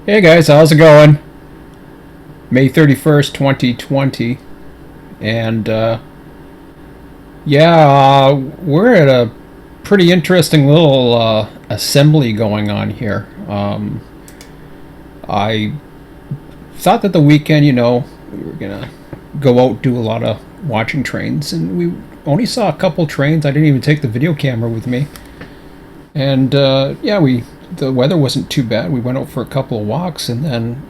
Hey guys, how's it going? May 31st, 2020. And we're at a pretty interesting little assembly going on here. I thought that the weekend, we were going to go out do a lot of watching trains, and we only saw a couple trains. I didn't even take the video camera with me. And the weather wasn't too bad. We went out for a couple of walks, and then,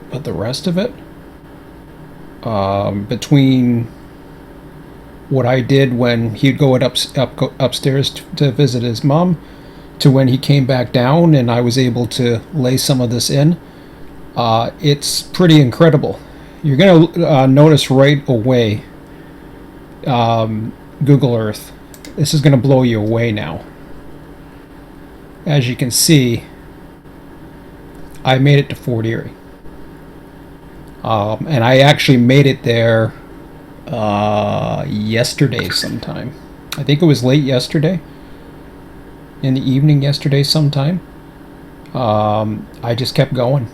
but the rest of it, between what I did when he'd go upstairs to visit his mom, to when he came back down and I was able to lay some of this in, it's pretty incredible. You're going to notice right away, Google Earth. This is going to blow you away now. As you can see, I made it to Fort Erie. And I actually made it there yesterday sometime. I think it was late yesterday. In the evening yesterday sometime. I just kept going.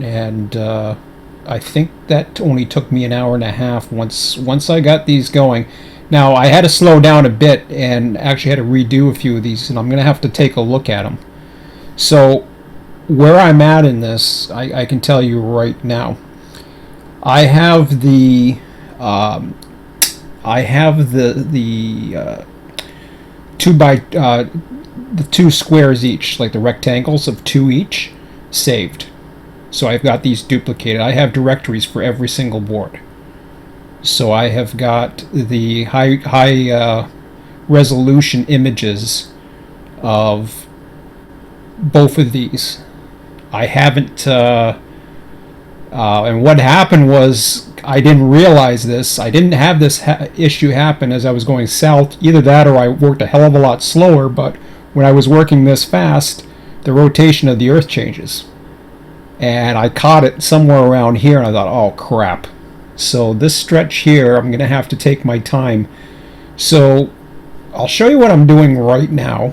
And I think that only took me an hour and a half once I got these going. Now, I had to slow down a bit and actually had to redo a few of these, and I'm going to have to take a look at them. So, where I'm at in this, I can tell you right now. I have the the two squares each, like the rectangles of two each, saved. So I've got these duplicated. I have directories for every single board. So I have got the high resolution images of both of these. I haven't, and what happened was I didn't realize this. I didn't have this issue happen as I was going south. Either that or I worked a hell of a lot slower, but when I was working this fast, the rotation of the Earth changes. And I caught it somewhere around here, and I thought, oh crap. So this stretch here, I'm going to have to take my time. So I'll show you what I'm doing right now,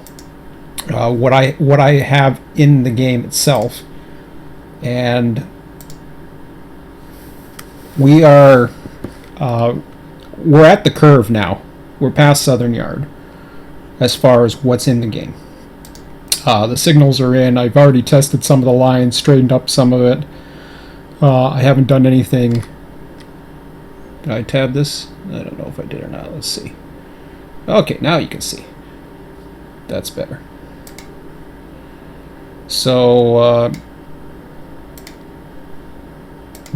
what I have in the game itself, and we're at the curve now. We're past Southern Yard as far as what's in the game. The signals are in. I've already tested some of the lines, straightened up some of it. I haven't done anything. Did I tab this? I don't know if I did or not. Let's see. Okay, now you can see. That's better. So,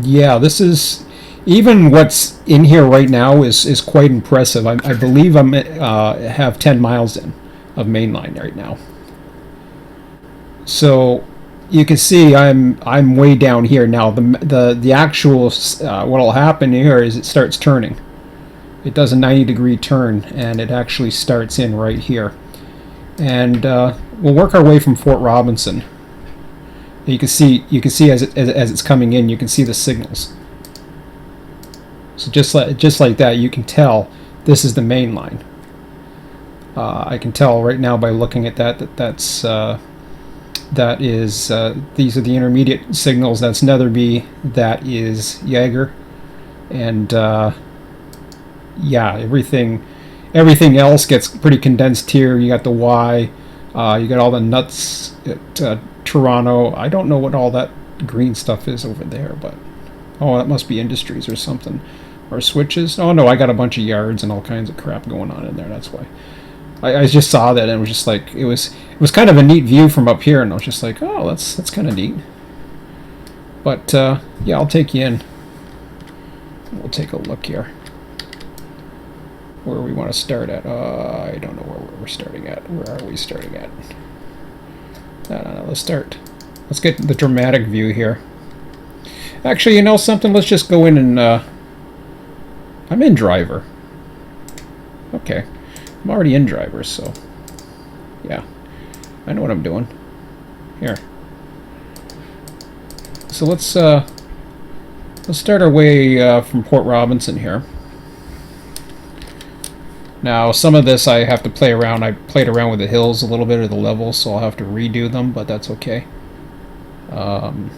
yeah, this is... Even what's in here right now is quite impressive. I believe I'm have 10 miles in of mainline right now. So you can see I'm way down here now. The actual what'll happen here is it starts turning. It does a 90-degree turn, and it actually starts in right here. And we'll work our way from Fort Robinson. You can see as it's coming in, you can see the signals. So just like that, you can tell this is the main line. I can tell right now by looking at these are the intermediate signals. That's Netherby. That is Jaeger, and yeah, everything else gets pretty condensed here. You got the Y. You got all the nuts at Toronto. I don't know what all that green stuff is over there, but oh, that must be industries or something. Or switches. Oh no, I got a bunch of yards and all kinds of crap going on in there. That's why. I just saw that and it was just like it was kind of a neat view from up here, and I was just like, oh, that's kind of neat. But yeah, I'll take you in. We'll take a look here. Where we want to start at? I don't know where we're starting at. Where are we starting at? No, let's start. Let's get the dramatic view here. Actually, you know something? Let's just go in and. I'm in driver. Okay. I'm already in driver, so yeah. I know what I'm doing. Here. So let's start our way from Port Robinson here. Now, some of this I have to play around. I played around with the hills a little bit, or the levels, so I'll have to redo them, but that's okay. Um,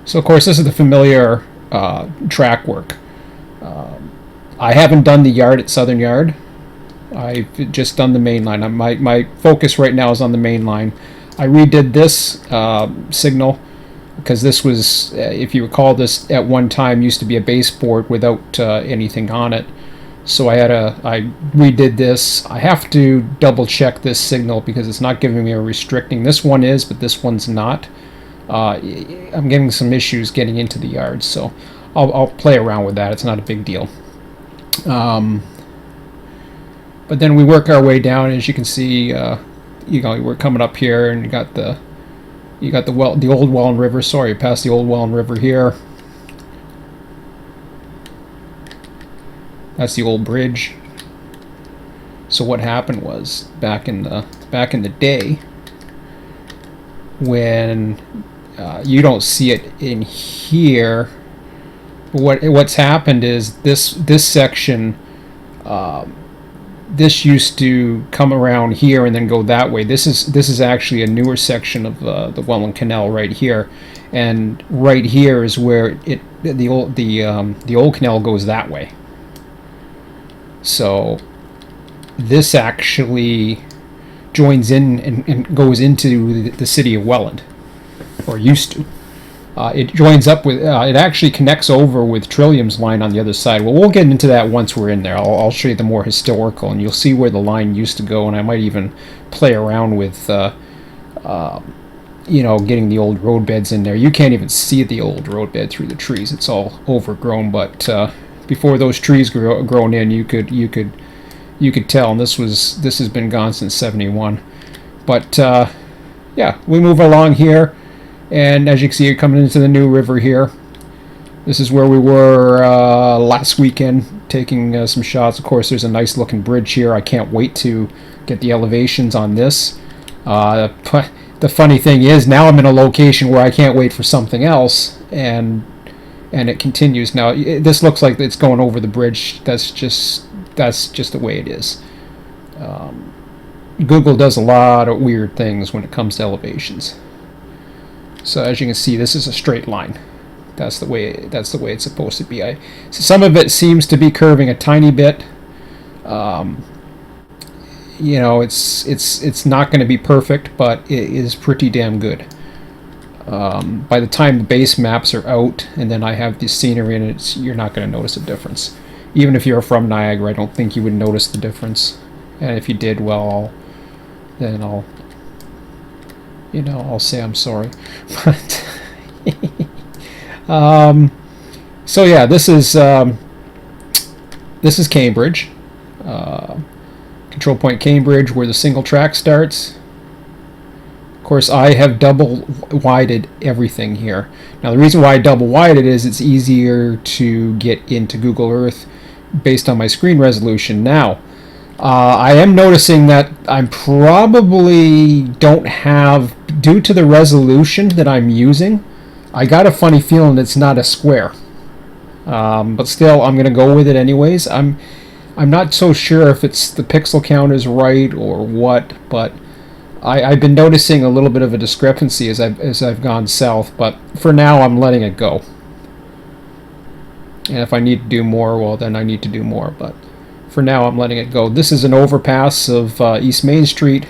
so of course this is the familiar track work. I haven't done the yard at Southern Yard. I've just done the main line. My focus right now is on the main line. I redid this signal because this was, if you recall, this at one time used to be a baseboard without anything on it. So I redid this. I have to double check this signal because it's not giving me a restricting. This one is, but this one's not. I'm getting some issues getting into the yard, so I'll play around with that. It's not a big deal. But then we work our way down, as you can see. We're coming up here, and you got the old Welland River. Sorry, past the old Welland River here. That's the old bridge. So what happened was back in the day, when you don't see it in here, what's happened is this section. This used to come around here and then go that way. This is actually a newer section of the Welland Canal right here, and right here is where the old canal goes that way. So this actually joins in and goes into the city of Welland, or used to. It joins up with, it actually connects over with Trillium's line on the other side. Well, we'll get into that once we're in there. I'll show you the more historical, and you'll see where the line used to go, and I might even play around with, getting the old roadbeds in there. You can't even see the old roadbed through the trees. It's all overgrown, but before those trees grown in, you could tell, and this has been gone since '71. But yeah, we move along here. And as you can see, you're coming into the new river here. This is where we were last weekend, taking some shots. Of course, there's a nice looking bridge here. I can't wait to get the elevations on this. The funny thing is, now I'm in a location where I can't wait for something else, and it continues. Now, this looks like it's going over the bridge. That's just the way it is. Google does a lot of weird things when it comes to elevations. So as you can see, this is a straight line. That's the way it's supposed to be. Some of it seems to be curving a tiny bit. It's not going to be perfect, but it is pretty damn good. By the time the base maps are out, and then I have the scenery in it, you're not going to notice a difference. Even if you're from Niagara, I don't think you would notice the difference. And if you did, well, I'll say I'm sorry. But so yeah, this is Cambridge, control point Cambridge, where the single track starts. Of course, I have double wided everything here. Now, the reason why I double wided is it's easier to get into Google Earth based on my screen resolution. Now, I am noticing that I probably don't have, due to the resolution that I'm using, I got a funny feeling it's not a square. But still, I'm going to go with it anyways. I'm not so sure if it's the pixel count is right or what, but I've been noticing a little bit of a discrepancy as I've gone south. But for now, I'm letting it go. And if I need to do more, well, then I need to do more. But for now, I'm letting it go. This is an overpass of East Main Street.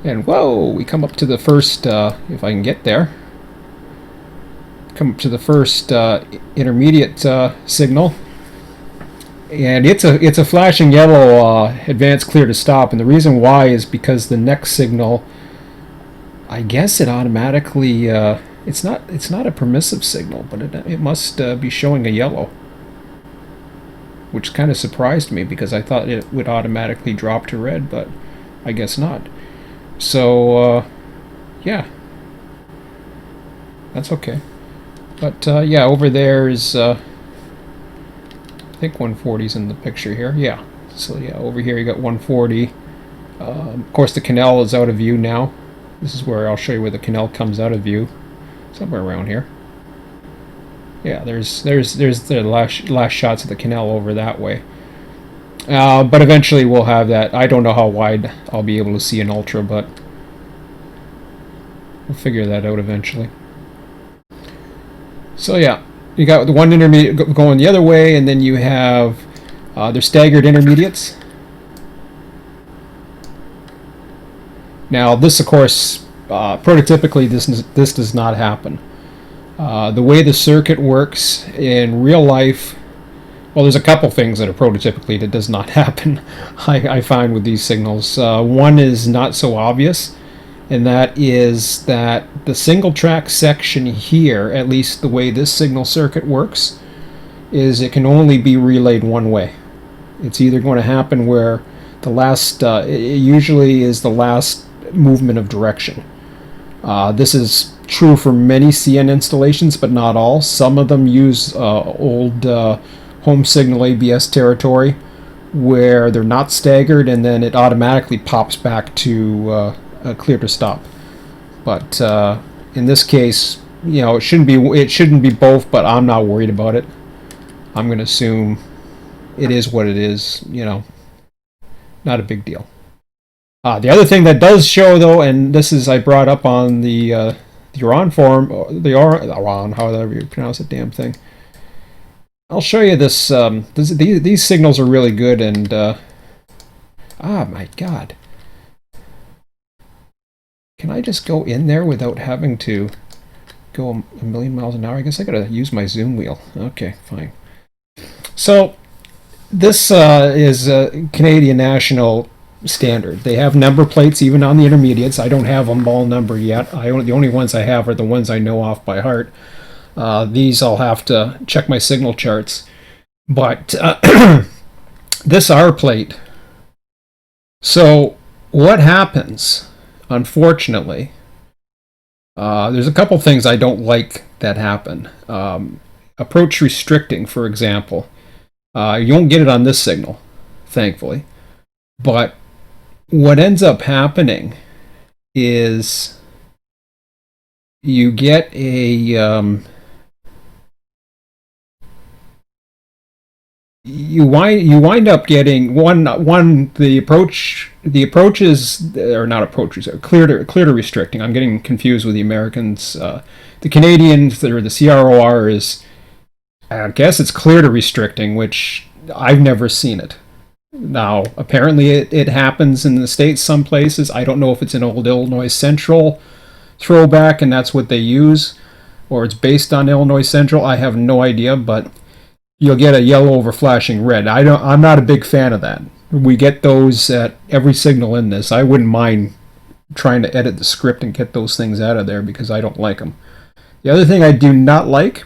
And whoa, we come up to the first, if I can get there, come up to the first intermediate signal. And it's a flashing yellow, advance clear to stop. And the reason why is because the next signal, I guess it automatically, it's not a permissive signal, but it must be showing a yellow. Which kind of surprised me because I thought it would automatically drop to red, but I guess not. So, yeah. That's okay. But, yeah, over there is, I think 140's in the picture here. Yeah. So, yeah, over here you got 140. Of course, the canal is out of view now. This is where I'll show you where the canal comes out of view. Somewhere around here. Yeah, there's the last shots of the canal over that way. But eventually we'll have that. I don't know how wide I'll be able to see in ultra, but We'll figure that out eventually. So yeah, you got the one intermediate going the other way, and then you have they're staggered intermediates. Now this, of course, prototypically this does not happen. The way the circuit works in real life, well, there's a couple things that are prototypically that does not happen. I find with these signals. One is not so obvious, and that is that the single track section here, at least the way this signal circuit works, is it can only be relayed one way. It's either going to happen where the last, it usually is the last movement of direction. This is true for many CN installations, but not all. Some of them use old home signal ABS territory where they're not staggered, and then it automatically pops back to clear to stop. But in this case, it shouldn't be both, but I'm not worried about it. I'm going to assume it is what it is. Not a big deal. The other thing that does show, though, and this is I brought up on the Iran forum, the Iran, however you pronounce the damn thing. I'll show you this. These signals are really good, and my God, can I just go in there without having to go a million miles an hour? I guess I gotta use my zoom wheel. Okay, fine. So this is a Canadian national standard. They have number plates even on the intermediates. I don't have them all numbered yet. The only ones I have are the ones I know off by heart. These I'll have to check my signal charts. But this R plate. So what happens, unfortunately, there's a couple things I don't like that happen. Approach restricting, for example. You won't get it on this signal, thankfully. But what ends up happening is you get a you wind up getting the approaches are not approaches, are clear to restricting. I'm getting confused with the Americans. The Canadians, or the CROR, is, I guess it's clear to restricting, which I've never seen it. Now, apparently it happens in the States some places. I don't know if it's an old Illinois Central throwback and that's what they use, or it's based on Illinois Central. I have no idea, but you'll get a yellow over flashing red. I'm not a big fan of that. We get those at every signal in this. I wouldn't mind trying to edit the script and get those things out of there because I don't like them. The other thing I do not like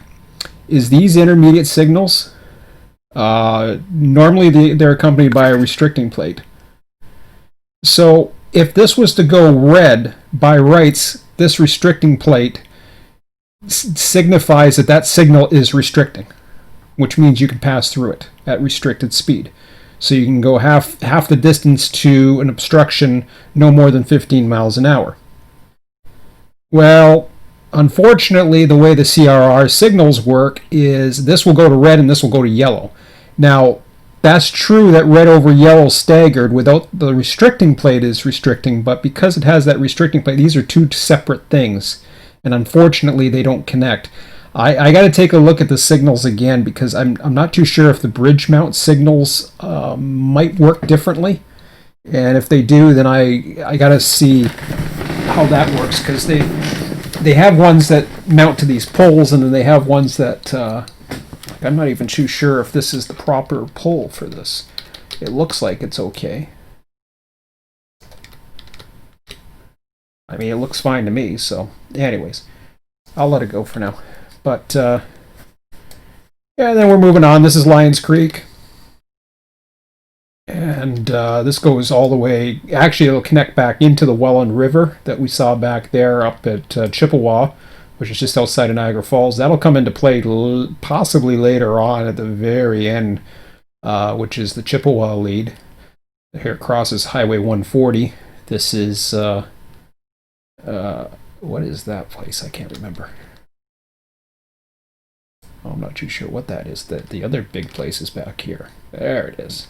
is these intermediate signals. Normally they're accompanied by a restricting plate. So if this was to go red, by rights, this restricting plate signifies that signal is restricting, which means you can pass through it at restricted speed. So you can go half the distance to an obstruction no more than 15 miles an hour. Well, unfortunately, the way the CRR signals work is this will go to red and this will go to yellow. Now, that's true that red over yellow staggered without the restricting plate is restricting, but because it has that restricting plate, these are two separate things, and unfortunately they don't connect. I got to take a look at the signals again because I'm not too sure if the bridge mount signals might work differently, and if they do, then I got to see how that works, because they have ones that mount to these poles, and then they have ones that I'm not even too sure if this is the proper pole for this. It looks like it's okay. I mean, it looks fine to me, so anyways, I'll let it go for now. But yeah, then we're moving on. This is Lyons Creek, and this goes all the way. Actually, it'll connect back into the Welland River that we saw back there up at Chippewa, which is just outside of Niagara Falls. That'll come into play possibly later on at the very end, which is the Chippewa lead. Here it crosses Highway 140. This is what is that place? I can't remember. I'm not too sure what that is. The other big place is back here. There it is.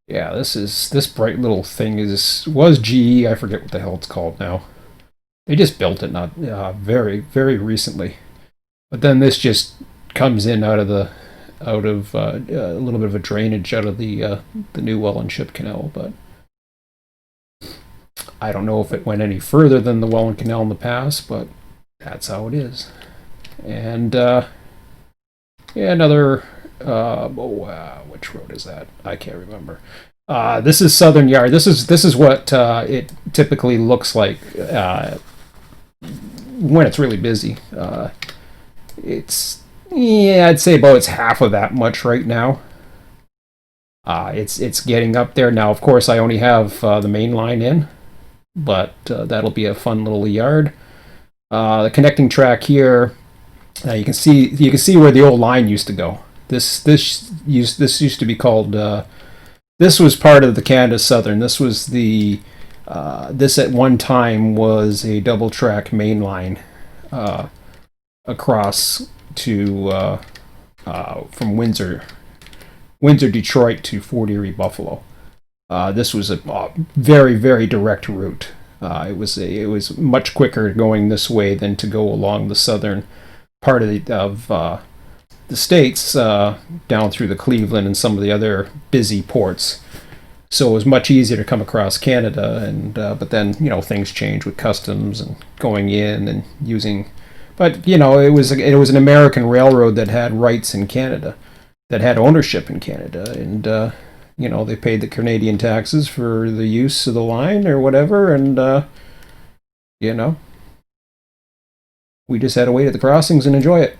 Yeah, this bright little thing was GE. I forget what the hell it's called now. They just built it not very very recently, but then this just comes in out of a little bit of a drainage out of the new Welland Ship Canal, but I don't know if it went any further than the Welland Canal in the past, but that's how it is. And yeah, another which road is that? I can't remember. This is Southern Yard. This is what it typically looks like when it's really busy. I'd say about it's half of that much right now. It's getting up there now. Of course, I only have the main line in, but that'll be a fun little yard. The connecting track here, you can see where the old line used to go. This used to be called. This was part of the Canada Southern. This was this at one time was a double track main line across to from Windsor, Detroit to Fort Erie, Buffalo. This was a very, very direct route. It was much quicker going this way than to go along the southern part of the states down through the Cleveland and some of the other busy ports. So it was much easier to come across Canada, and but then things changed with customs and going in and using. But it was an American railroad that had rights in Canada, that had ownership in Canada, and they paid the Canadian taxes for the use of the line or whatever, and we just had to wait at the crossings and enjoy it.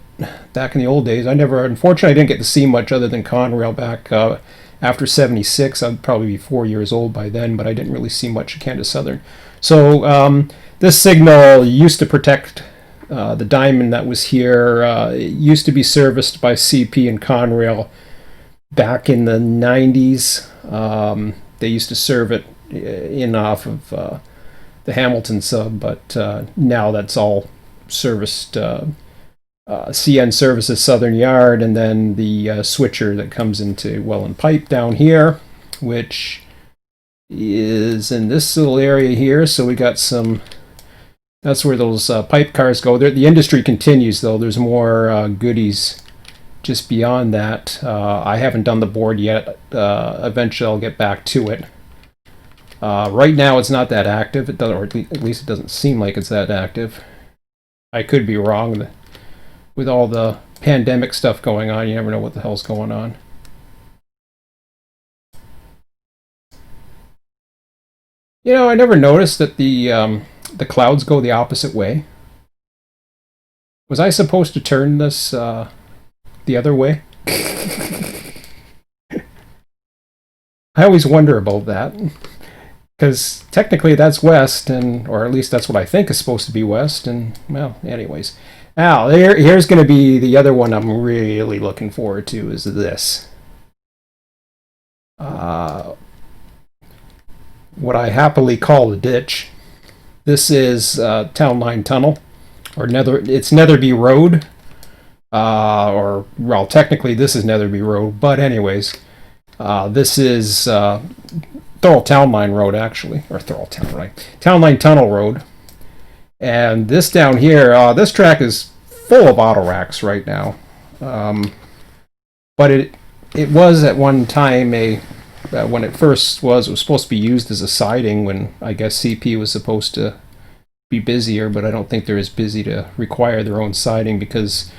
Back in the old days, unfortunately, I didn't get to see much other than Conrail back after '76. I'd probably be 4 years old by then, but I didn't really see much of Canada Southern. So this signal used to protect the diamond that was here. It used to be serviced by CP and Conrail back in the 90s. They used to serve it in off of the Hamilton sub, but now that's all serviced. CN services Southern Yard, and then the switcher that comes into Welland Pipe down here, which is in this little area here. So we got some. That's where those pipe cars go. The industry continues, though. There's more goodies just beyond that. I haven't done the board yet. Eventually, I'll get back to it. Right now, it's not that active. It doesn't, or at least it doesn't seem like it's that active. I could be wrong. With all the pandemic stuff going on, you never know what the hell's going on. I never noticed that the clouds go the opposite way. Was I supposed to turn this the other way? I always wonder about that, because technically that's west, or at least that's what I think is supposed to be west. And well, anyways. Now, here's going to be the other one I'm really looking forward to, is this. What I happily call a ditch. This is Town Line Tunnel, or it's Netherby Road. Well, technically this is Netherby Road, but anyways, this is Thurl Town Line Road, actually, or Thurl Town, right? Town Line Tunnel Road. And this down here, this track is full of auto racks right now. But it was at one time when it first was supposed to be used as a siding, when I guess CP was supposed to be busier, but I don't think they're as busy to require their own siding, because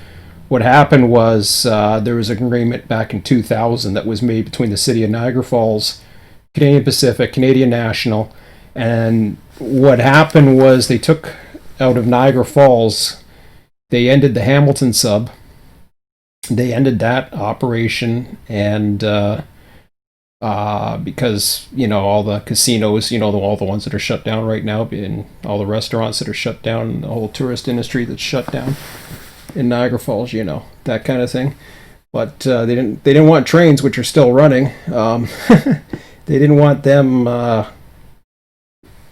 what happened was there was an agreement back in 2000 that was made between the city of Niagara Falls, Canadian Pacific, Canadian National, and what happened was they took out of Niagara Falls, they ended the Hamilton sub. They ended that operation, and because all the casinos, all the ones that are shut down right now, and all the restaurants that are shut down, and the whole tourist industry that's shut down in Niagara Falls, that kind of thing. But they didn't want trains, which are still running. They didn't want them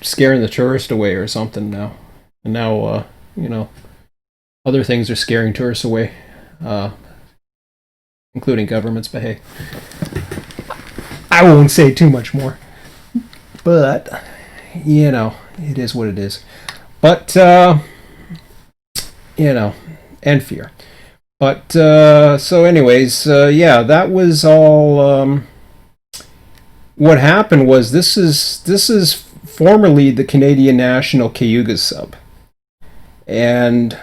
scaring the tourist away or something now. And now, other things are scaring tourists away, including governments, but hey, I won't say too much more. But, it is what it is. But you know, and fear. But so, anyways, yeah, that was all. What happened was this is formerly the Canadian National Cayuga sub, and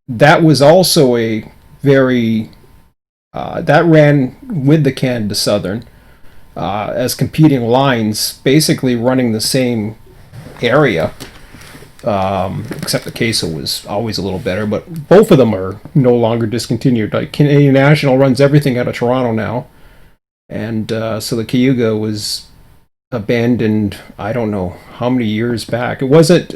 that was also a very that ran with the Canada Southern as competing lines, basically running the same area. Except the queso was always a little better, but both of them are no longer discontinued. Like Canadian National runs everything out of Toronto now, and so the Cayuga was abandoned. I don't know how many years back. It wasn't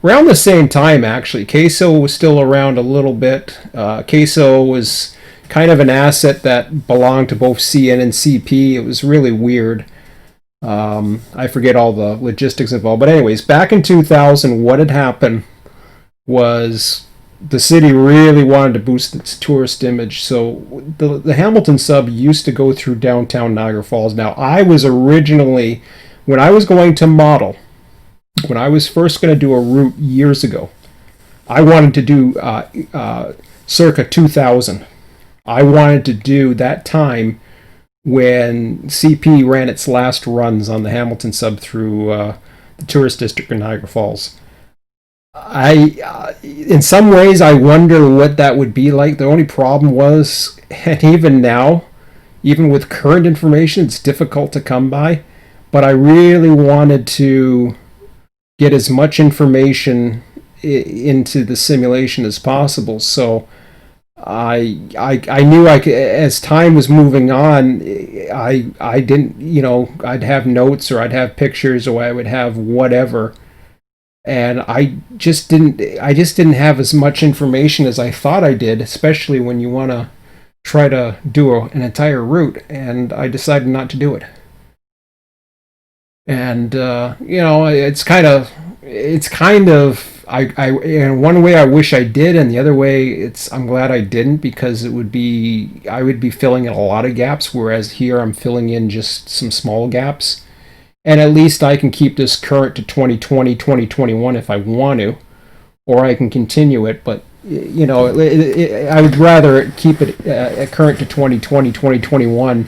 around the same time actually. Queso was still around a little bit. Queso was kind of an asset that belonged to both CN and CP. It was really weird. I forget all the logistics involved. But anyways, back in 2000, what had happened was the city really wanted to boost its tourist image. So the Hamilton sub used to go through downtown Niagara Falls. Now, I was originally, when I was going to model, when I was first going to do a route years ago, I wanted to do circa 2000. I wanted to do that time when CP ran its last runs on the Hamilton sub through the tourist district of Niagara Falls. In some ways, I wonder what that would be like. The only problem was, and even now, even with current information, it's difficult to come by. But I really wanted to get as much information into the simulation as possible. So I knew I could, as time was moving on, I didn't, I'd have notes or I'd have pictures or I would have whatever, and I just didn't have as much information as I thought I did, especially when you want to try to do an entire route, and I decided not to do it. And it's kind of I in one way I wish I did, and the other way I'm glad I didn't, because I would be filling in a lot of gaps, whereas here I'm filling in just some small gaps, and at least I can keep this current to 2020 2021 if I want to, or I can continue it. But I would rather keep it current to 2020 2021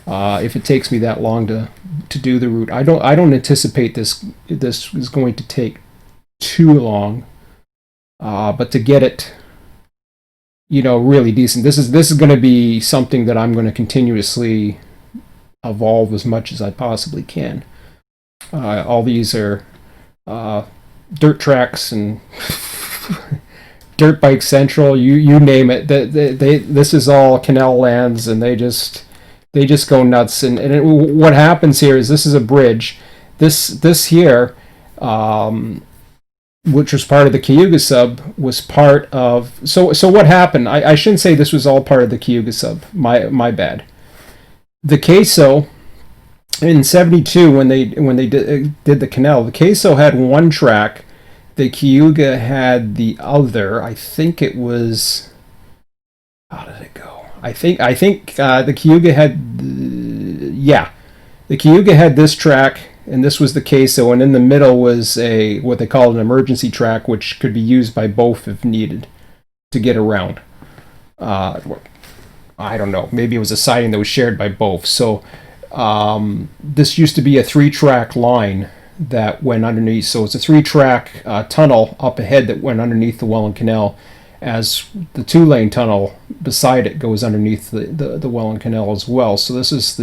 if it takes me that long to do the route. I don't anticipate this is going to take too long, but to get it really decent, this is going to be something that I'm going to continuously evolve as much as I possibly can. All these are dirt tracks and dirt bike central, you name it. This is all canal lands, and they just go nuts. And what happens here is, this is a bridge. This here, which was part of the Cayuga sub, was part of. So what happened? I shouldn't say this was all part of the Cayuga sub. My bad. The queso in '72, when they did the canal, the queso had one track. The Cayuga had the other. I think it was. How did it go? I think the Cayuga had. The Cayuga had this track, and this was the queso, and in the middle was what they call an emergency track, which could be used by both if needed to get around. I don't know. Maybe it was a siding that was shared by both. So this used to be a 3-track line that went underneath. So it's a 3-track tunnel up ahead that went underneath the Welland Canal, as the 2-lane tunnel beside it goes underneath the Welland Canal as well. So this is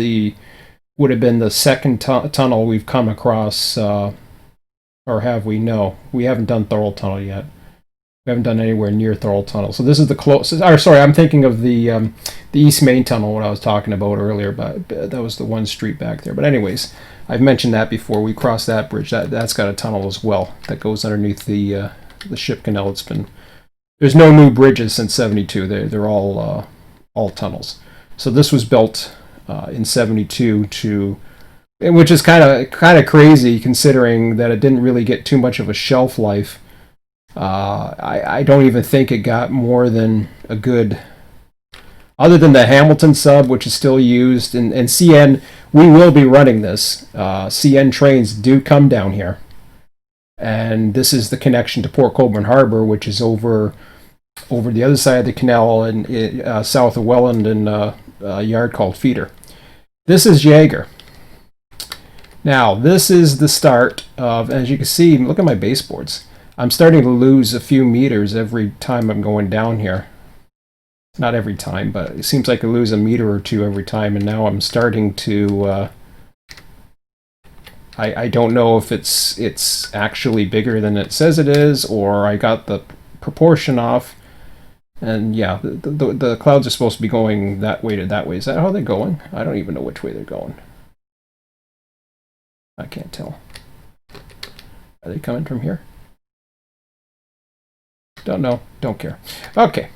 would have been the second tunnel we've come across, or have we? No, we haven't done Thorold Tunnel yet. We haven't done anywhere near Thorold Tunnel. So this is the closest. Or sorry, I'm thinking of the East Main Tunnel, what I was talking about earlier, but that was the one street back there. But anyways, I've mentioned that before. We crossed that bridge. That's got a tunnel as well that goes underneath the ship canal. There's no new bridges since '72. They're all tunnels. So this was built in '72 which is kind of crazy, considering that it didn't really get too much of a shelf life. I don't even think it got more than a good, other than the Hamilton sub, which is still used, and CN. We will be running this. CN trains do come down here. and this is the connection to Port Colborne Harbor, which is over the other side of the canal and south of Welland in a yard called Feeder. This is Jaeger. Now, this is the start of, as you can see, look at my baseboards. I'm starting to lose a few meters every time I'm going down here. Not every time, but it seems like I lose a meter or two every time, and now I'm starting to... I don't know if it's actually bigger than it says it is, or I got the proportion off. And yeah, the clouds are supposed to be going that way to that way. Is that how they're going? I don't even know which way they're going. I can't tell. Are they coming from here? Don't know. Don't care. Okay.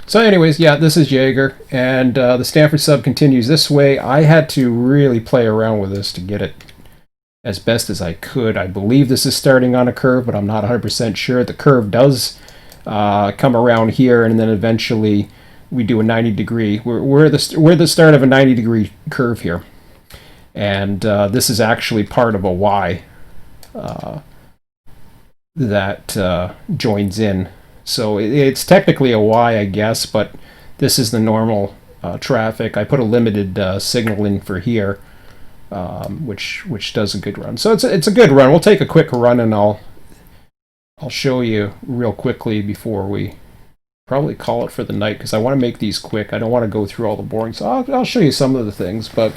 So anyways, yeah, this is Jaeger, and the Stanford sub continues this way. I had to really play around with this to get it as best as I could. I believe this is starting on a curve, but I'm not 100% sure. The curve does come around here, and then eventually we do a 90-degree. We're the start of a 90-degree curve here, and this is actually part of a Y that joins in. So it's technically a Y, I guess, but this is the normal traffic. I put a limited signal in for here, which does a good run. So it's a good run. We'll take a quick run, and I'll show you real quickly before we probably call it for the night, because I want to make these quick. I don't want to go through all the boring. So I'll show you some of the things, but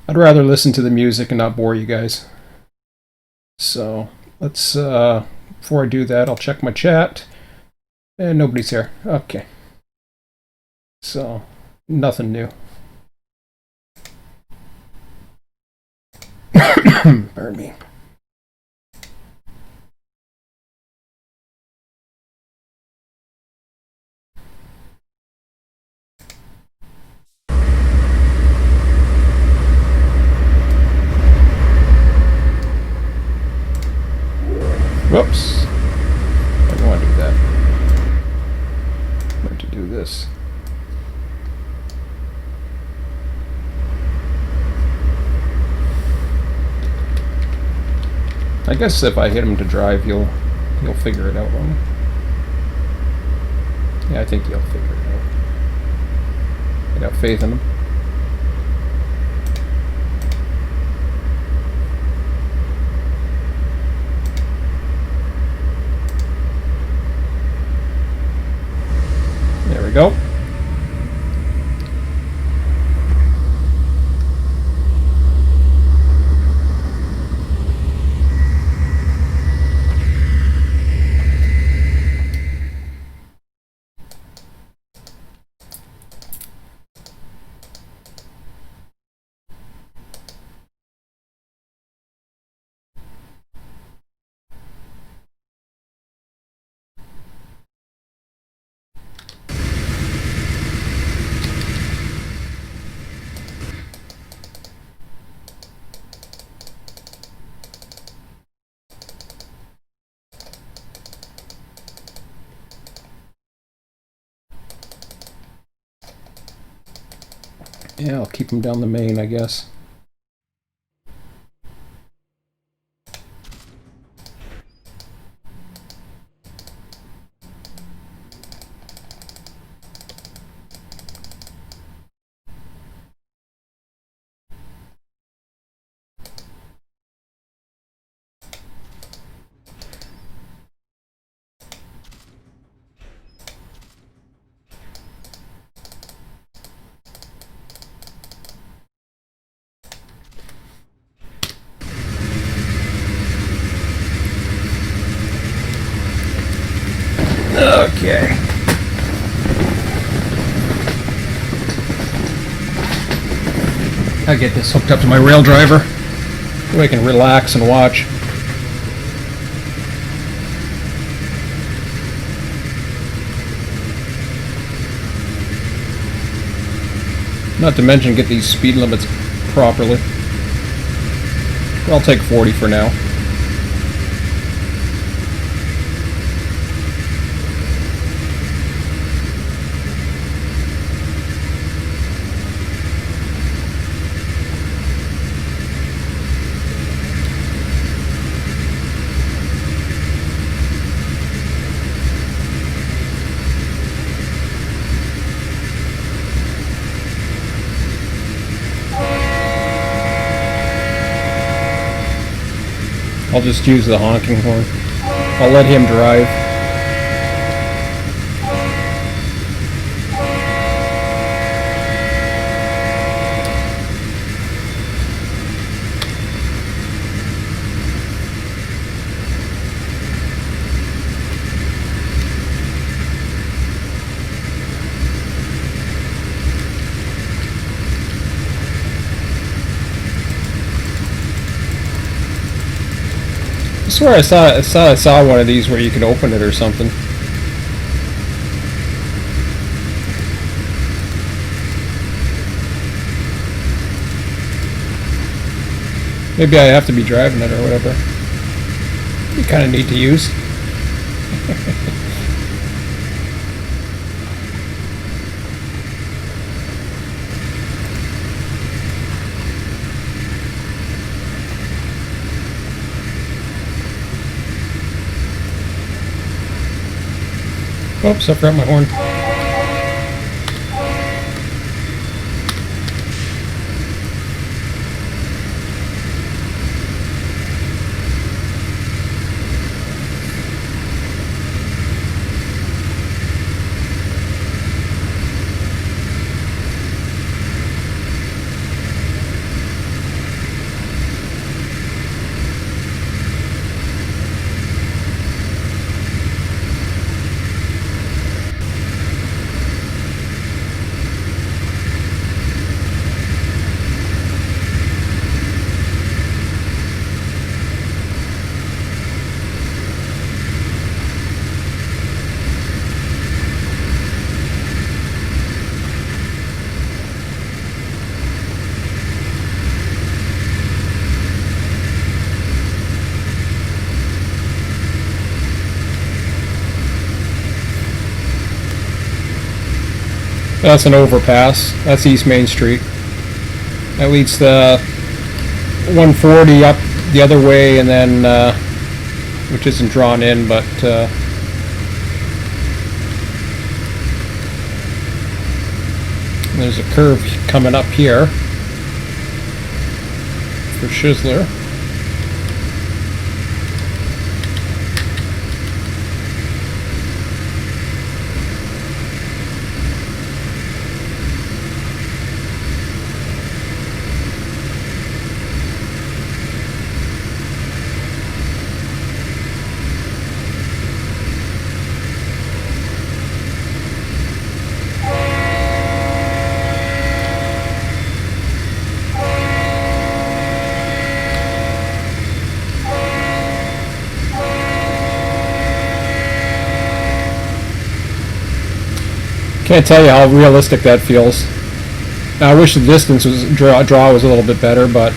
I'd rather listen to the music and not bore you guys. So let's... before I do that, I'll check my chat. And nobody's here. Okay. So, nothing new. Pardon me. Whoops. I don't want to do that. I want to do this. I guess if I hit him to drive, he'll figure it out, won't he? Yeah, I think he'll figure it out. I got faith in him. There we go. Yeah, I'll keep him down the main, I guess. Okay. I'll get this hooked up to my rail driver so I can relax and watch. Not to mention get these speed limits properly. I'll take 40 for now. I'll just use the honking horn. I'll let him drive. I swear I saw one of these where you could open it or something. Maybe I have to be driving it or whatever. You kind of need to use. Oops, I forgot my horn. That's an overpass. That's East Main Street. That leads the 140 up the other way, and then which isn't drawn in, but there's a curve coming up here for Schizler. Can't tell you how realistic that feels. Now, I wish the distance was draw was a little bit better, but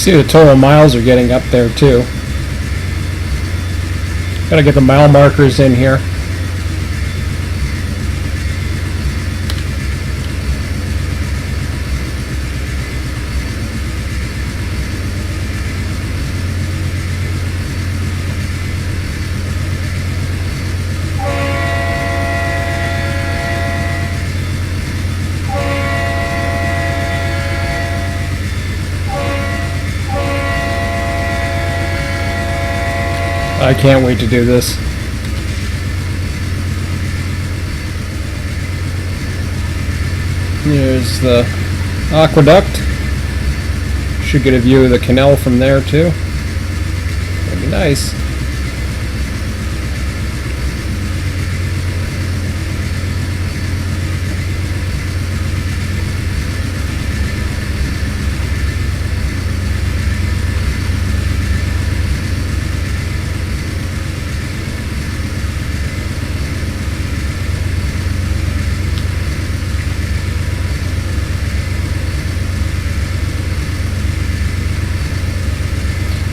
See, the total miles are getting up there too. Gotta get the mile markers in here. I can't wait to do this. There's the aqueduct. Should get a view of the canal from there too. That'd be nice.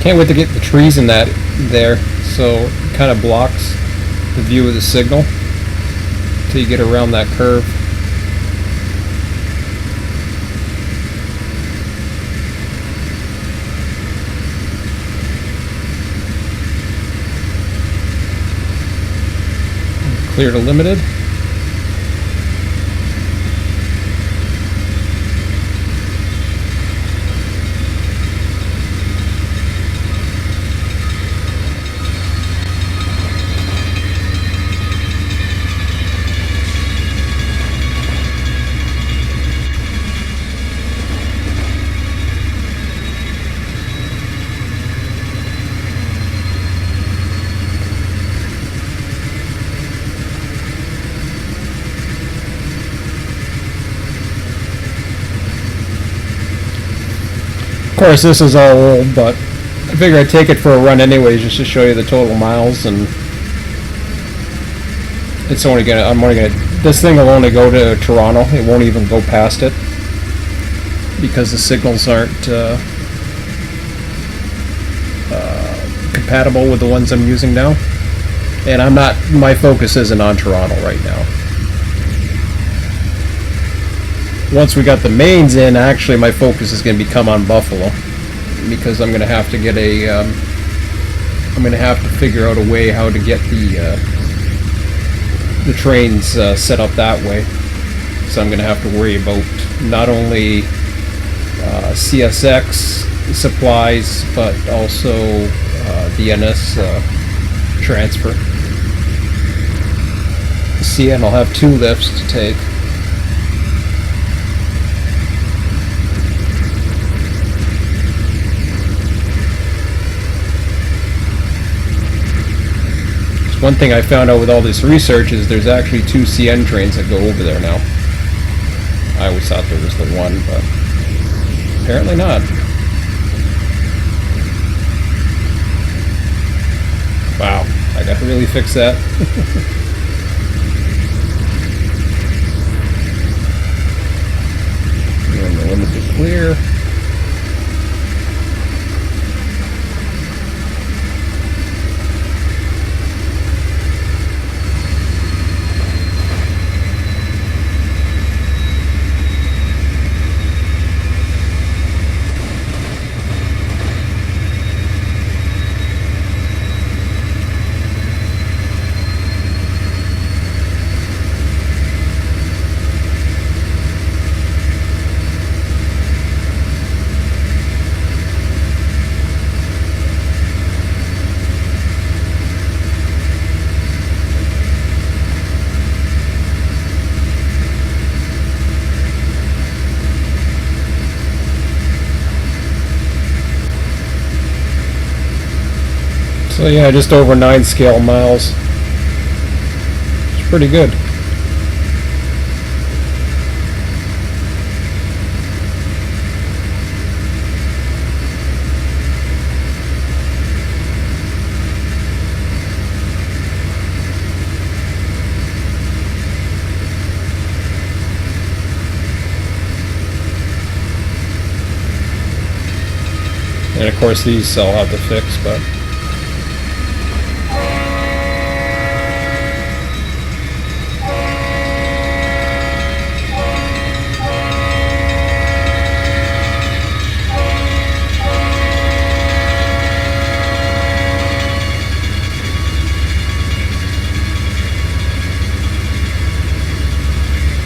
Can't wait to get the trees in that there, so it kind of blocks the view of the signal until you get around that curve. Clear to limited. Of course, this is all old, but I figure I'd take it for a run anyways, just to show you the total miles. And it's only gonna, this thing will only go to Toronto. It won't even go past it because the signals aren't compatible with the ones I'm using now. And my focus isn't on Toronto right now. Once we got the mains in, actually my focus is going to become on Buffalo, because I'm going to have to get I'm going to have to figure out a way how to get the trains set up that way. So I'm going to have to worry about not only CSX supplies, but also the NS transfer. See, and I'll have 2 lifts to take. One thing I found out with all this research is there's actually 2 CN trains that go over there now. I always thought there was the one, but apparently not. Wow, I gotta really fix that. And the limit to clear. So yeah, just over 9 scale miles. It's pretty good. And of course these I'll have to fix, but...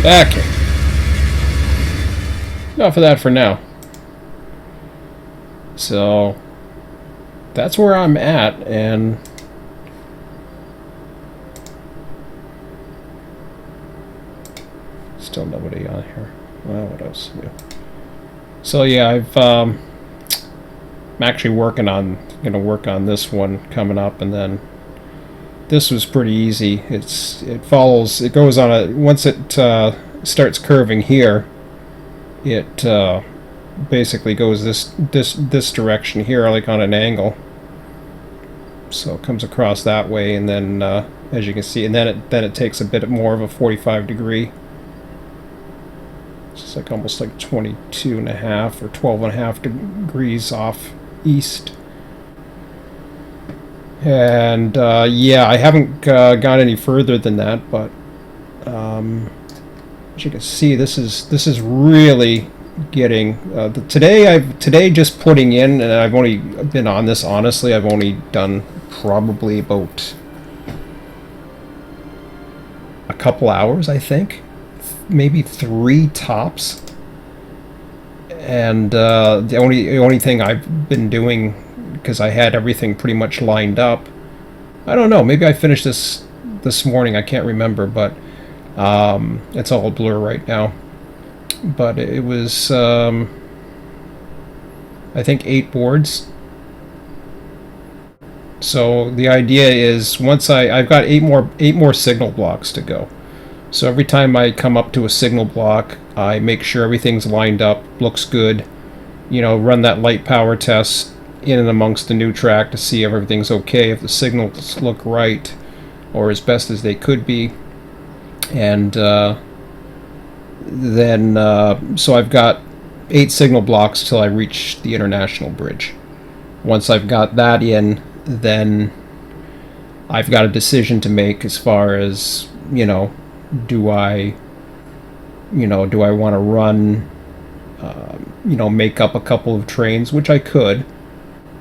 Okay. Enough of that for now. So that's where I'm at, and still nobody on here. Well, what else? So yeah, I'm actually gonna work on this one coming up, and then this was pretty easy. It goes on a, once it starts curving here, it basically goes this direction here, like on an angle. So it comes across that way, and then as you can see, and then it takes a bit more of a 45 degree. It's like almost like 22 and a half or 12 and a half degrees off east. And yeah, I haven't gone any further than that, but as you can see, this is really getting today just putting in, and I've only been on this, honestly, I've only done probably about a couple hours, I think, maybe 3 tops. And the only thing I've been doing, because I had everything pretty much lined up, I don't know, maybe I finished this morning, I can't remember, but it's all a blur right now. But it was I think 8 boards. So the idea is, once I've got 8 more signal blocks to go. So every time I come up to a signal block, I make sure everything's lined up, looks good, you know, run that light power test in and amongst the new track to see if everything's okay, if the signals look right or as best as they could be. And then so I've got 8 signal blocks till I reach the international bridge. Once I've got that in, then I've got a decision to make as far as, you know, do I want to run, you know, make up a couple of trains, which I could.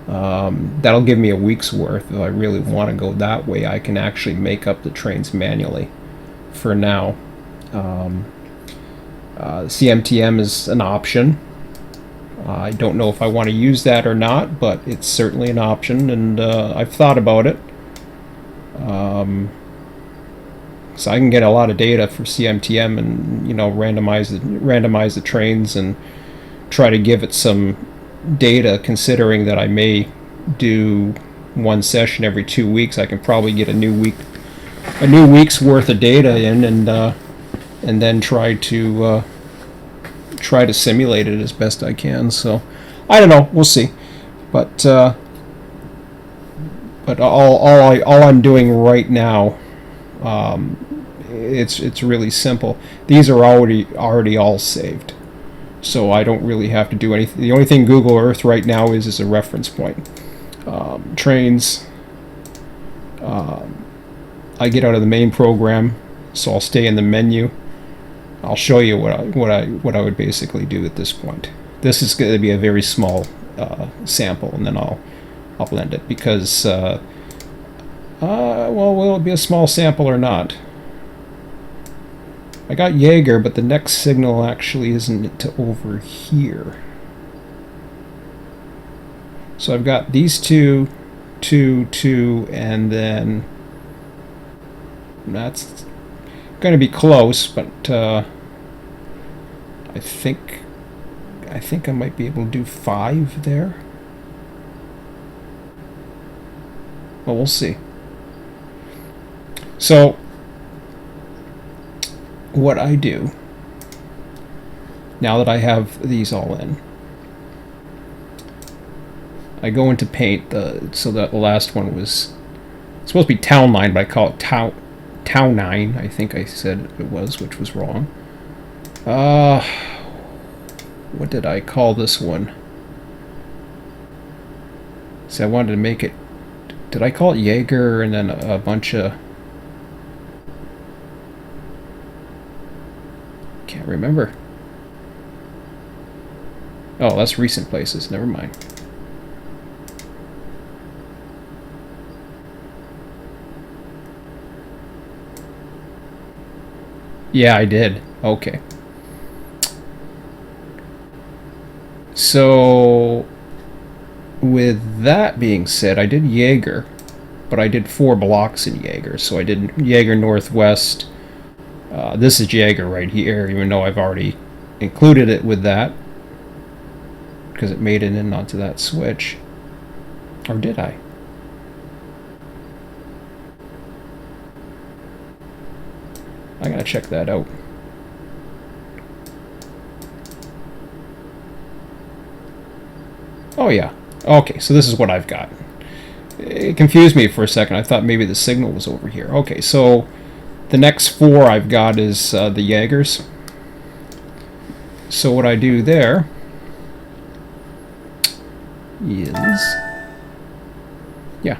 That'll give me a week's worth. If I really want to go that way, I can actually make up the trains manually for now. CMTM is an option. I don't know if I want to use that or not, but it's certainly an option, and I've thought about it. So I can get a lot of data for CMTM, and, you know, randomize the trains and try to give it some data, considering that I may do one session every 2 weeks. I can probably get a new week's worth of data in, and then try to simulate it as best I can. So I don't know, we'll see. But all I'm doing right now, it's really simple. These are already all saved, so I don't really have to do anything. The only thing Google Earth right now is a reference point. Trains, I get out of the main program, so I'll stay in the menu. I'll show you what I would basically do at this point. This is going to be a very small sample, and then I'll blend it, because well, will it be a small sample or not? I got Jaeger, but the next signal actually isn't to over here. So I've got these two, and then that's going to be close, but I think I might be able to do 5 there. Well, we'll see. So what I do, now that I have these all in, I go into paint, so that the last one was supposed to be town line, but I call it town 9, I think I said it was, which was wrong. What did I call this one? So I wanted to make it. Did I call it Jaeger and then a bunch of? Can't remember. Oh, that's recent places. Never mind. Yeah, I did. Okay. So, with that being said, I did Jaeger, but I did 4 blocks in Jaeger. So I did Jaeger Northwest. This is Jaeger right here, even though I've already included it with that, because it made it in onto that switch. Or did I? I gotta check that out. Oh yeah. Okay, so this is what I've got. It confused me for a second. I thought maybe the signal was over here. Okay, so the next 4 I've got is the Jaegers. So what I do there is, yeah,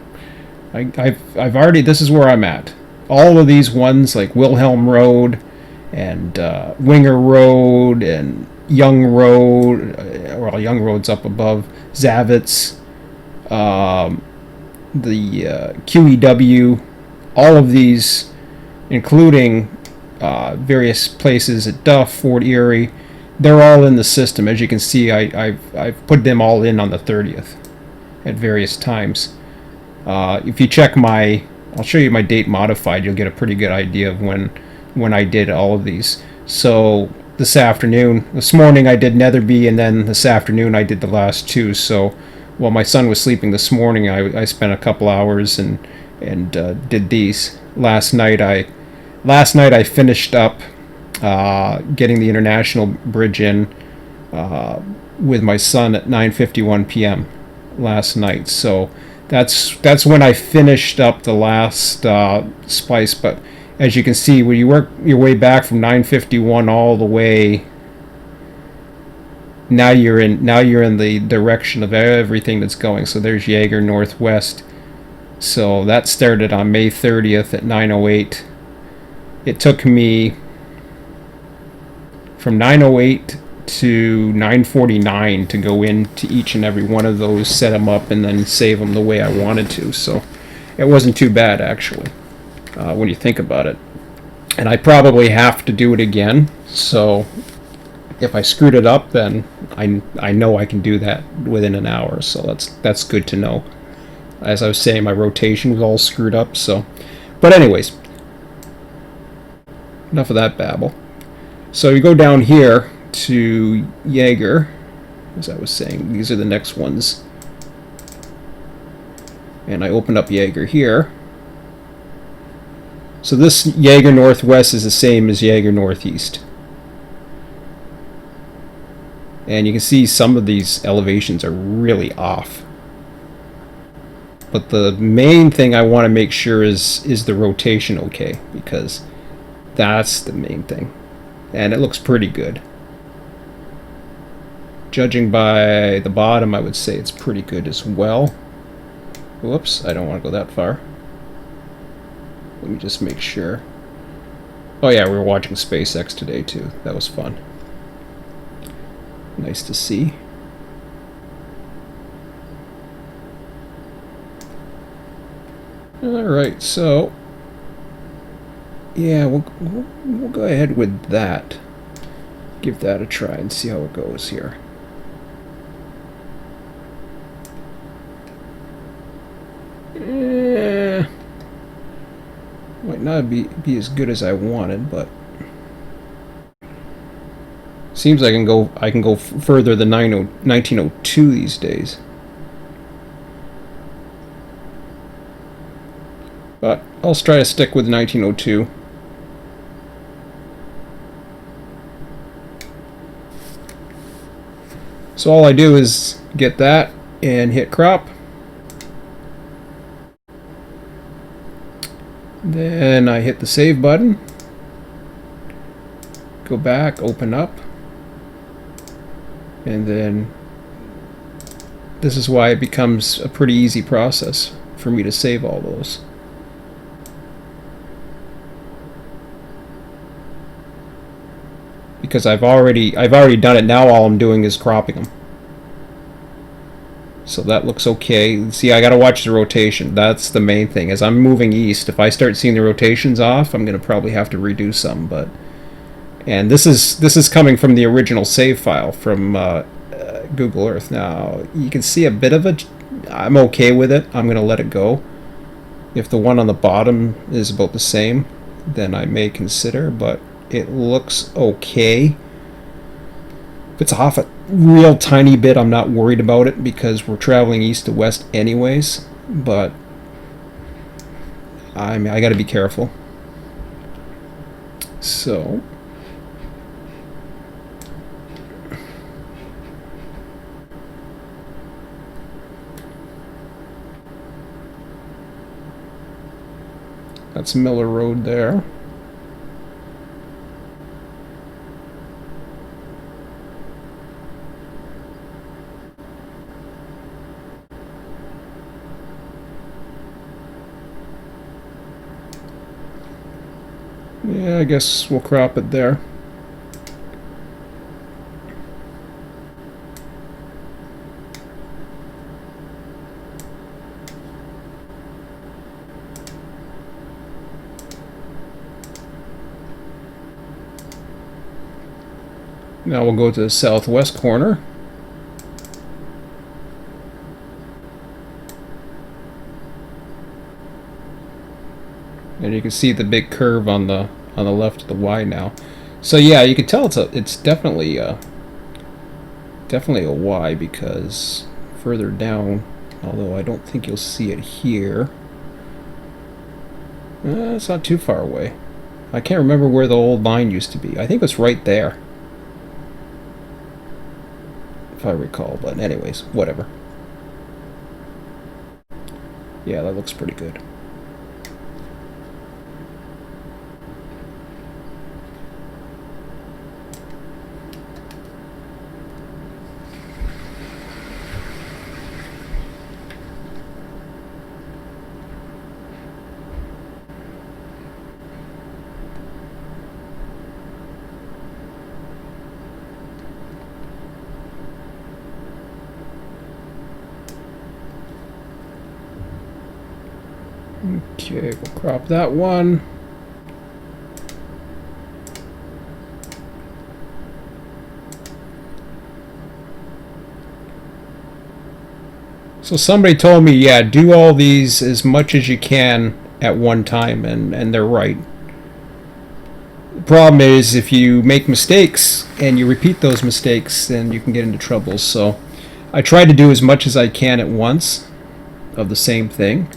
I've already, this is where I'm at. All of these ones like Wilhelm Road and Winger Road and Young Road, well, Young Road's up above, Zavitz, the QEW, all of these, including various places at Duff, Fort Erie, they're all in the system. As you can see, I've put them all in on the 30th at various times. If you check I'll show you my date modified, you'll get a pretty good idea of when I did all of these. So this morning I did Netherby, and then this afternoon I did the last 2. So while my son was sleeping this morning, I spent a couple hours and did these. Last night I finished up getting the International Bridge in with my son at 9:51 p.m. last night. So that's when I finished up the last splice. But as you can see, when you work your way back from 9:51 all the way, now you're in the direction of everything that's going. So there's Jaeger Northwest. So that started on May 30th at 9:08. It took me from 9:08 to 9:49 to go into each and every one of those, set them up, and then save them the way I wanted to. So it wasn't too bad, actually, when you think about it. And I probably have to do it again. So if I screwed it up, then I know I can do that within an hour. So that's good to know. As I was saying, my rotation was all screwed up. So, but anyways, enough of that babble. So you go down here to Jaeger, as I was saying, these are the next ones. And I open up Jaeger here. So this Jaeger Northwest is the same as Jaeger Northeast. And you can see some of these elevations are really off. But the main thing I want to make sure is the rotation okay, because that's the main thing. And it looks pretty good. Judging by the bottom, I would say it's pretty good as well. Whoops, I don't want to go that far. Let me just make sure. Oh yeah, we were watching SpaceX today too. That was fun. Nice to see. Alright, so yeah, we'll go ahead with that. Give that a try and see how it goes here. Might not be as good as I wanted, but seems I can go further than 1902 these days. But I'll try to stick with 1902. So all I do is get that and hit crop. Then I hit the save button. Go back, open up, and then this is why it becomes a pretty easy process for me to save all those. Because I've already done it. Now all I'm doing is cropping them. So that looks okay. See, I gotta watch the rotation. That's the main thing. As I'm moving east, if I start seeing the rotations off, I'm gonna probably have to redo some. But and this is coming from the original save file from Google Earth. Now you can see a bit of it. I'm okay with it. I'm gonna let it go. If the one on the bottom is about the same, then I may consider. But it looks okay. If it's off a real tiny bit, I'm not worried about it because we're traveling east to west anyways. But I got to be careful. So that's Miller Road there. Yeah, I guess we'll crop it there. Now we'll go to the southwest corner. And you can see the big curve on the left of the Y now. So yeah, you can tell it's definitely a Y because further down, although I don't think you'll see it here. It's not too far away. I can't remember where the old line used to be. I think it's right there, if I recall. But anyways, whatever. Yeah, that looks pretty good. Okay, we'll crop that one. So somebody told me, yeah, do all these as much as you can at one time, and they're right. The problem is if you make mistakes and you repeat those mistakes, then you can get into trouble. So I try to do as much as I can at once of the same thing.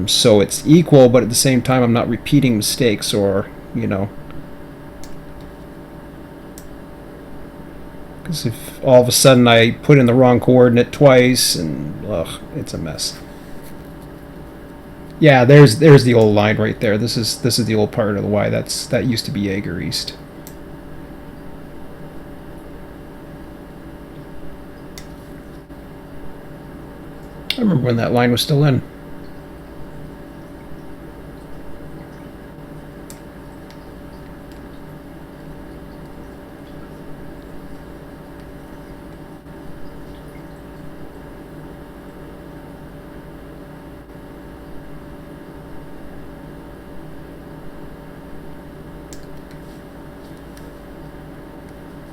So it's equal, but at the same time I'm not repeating mistakes or, you know. Because if all of a sudden I put in the wrong coordinate twice, and it's a mess. Yeah, there's the old line right there. This is the old part of the Y. That used to be Jaeger East. I remember when that line was still in.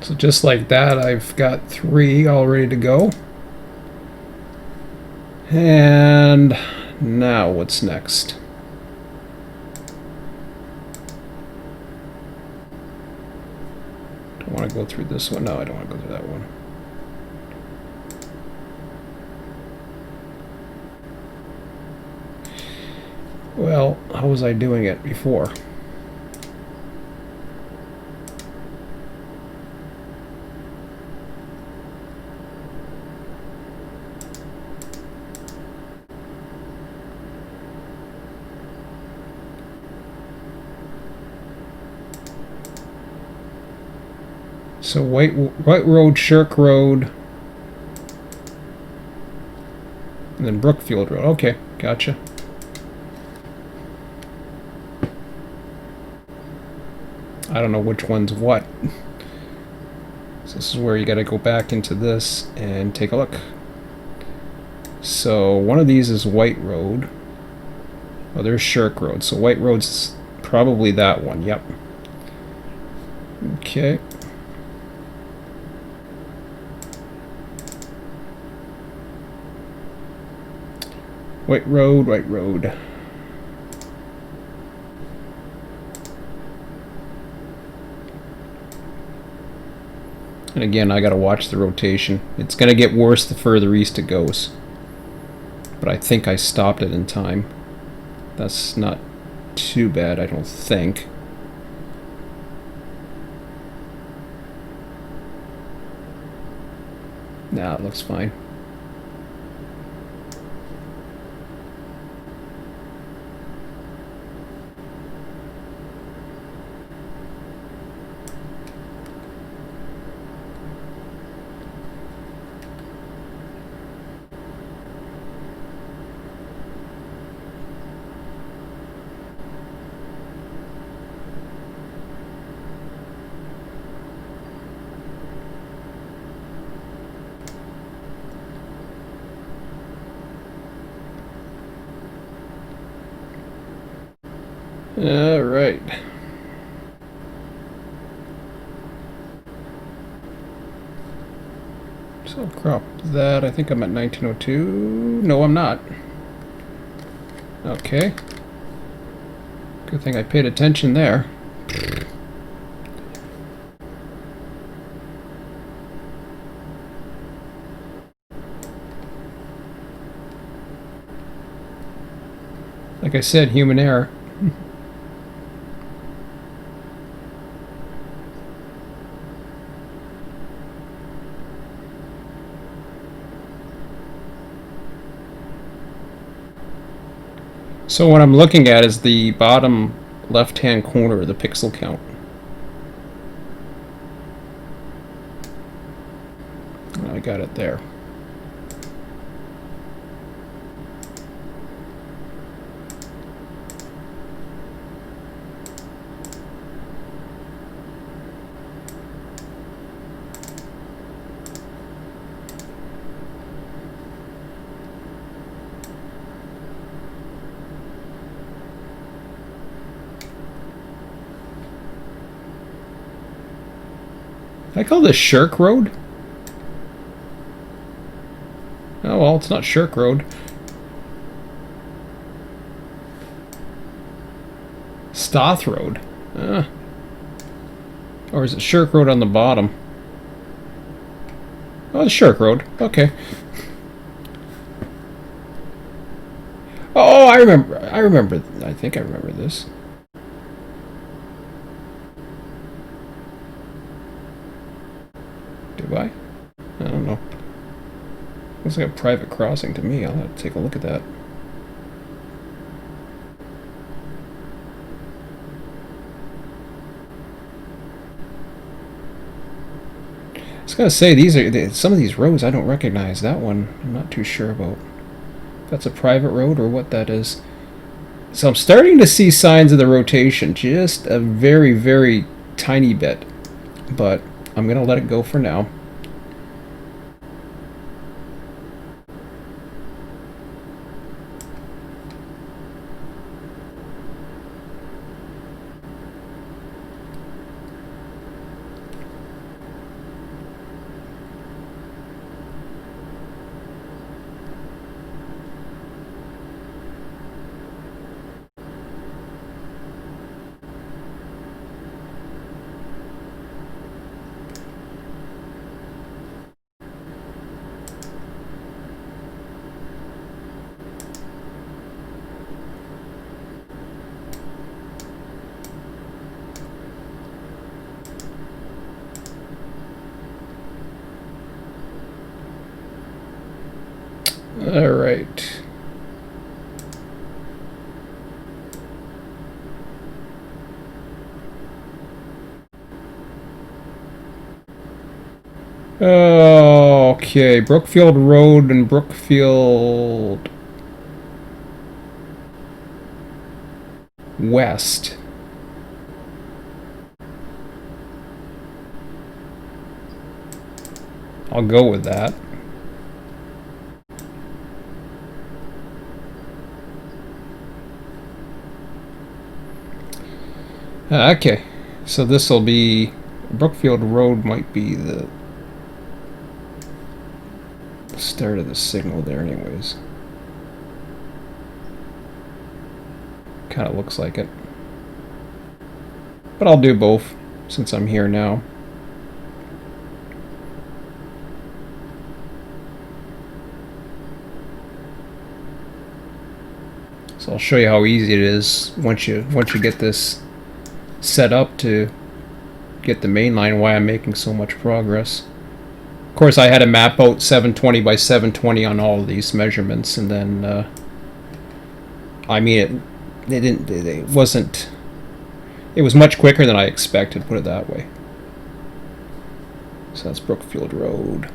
So just like that, I've got 3 all ready to go. And now what's next? Don't want to go through this one. No, I don't want to go through that one. Well, how was I doing it before? So White Road, Shirk Road, And then Brookfield Road. Okay, gotcha. I don't know which one's what. So this is where you gotta go back into this and take a look. So one of these is White Road. Oh, there's Shirk Road. So White Road's probably that one. Yep. Okay. White Road, White Road. And again, I gotta watch the rotation. It's gonna get worse the further east it goes. But I think I stopped it in time. That's not too bad, I don't think. Nah, it looks fine. All right. So crop that. I think I'm at 1902. No, I'm not. Okay. Good thing I paid attention there. Like I said, human error. So what I'm looking at is the bottom left-hand corner of the pixel count. I got it there. I call this Shirk Road? Oh well, it's not Shirk Road. Stoth Road. Or is it Shirk Road on the bottom? Oh, it's Shirk Road. Okay. Oh, I remember. I think I remember this. Do I? I don't know. Looks like a private crossing to me. I'll have to take a look at that. I was gonna say, these are some of these roads I don't recognize. That one I'm not too sure about. If that's a private road or what that is. So I'm starting to see signs of the rotation, just a very, very tiny bit. But I'm gonna let it go for now. All right. Okay, Brookfield Road and Brookfield West. I'll go with that. Okay, so this will be Brookfield Road. Might be the start of the signal there, anyways. Kind of looks like it, but I'll do both since I'm here now. So I'll show you how easy it is once you get this set up to get the main line, why I'm making so much progress. Of course, I had to map out 720 by 720 on all of these measurements, and then I mean it wasn't, it was much quicker than I expected, put it that way. So that's Brookfield Road.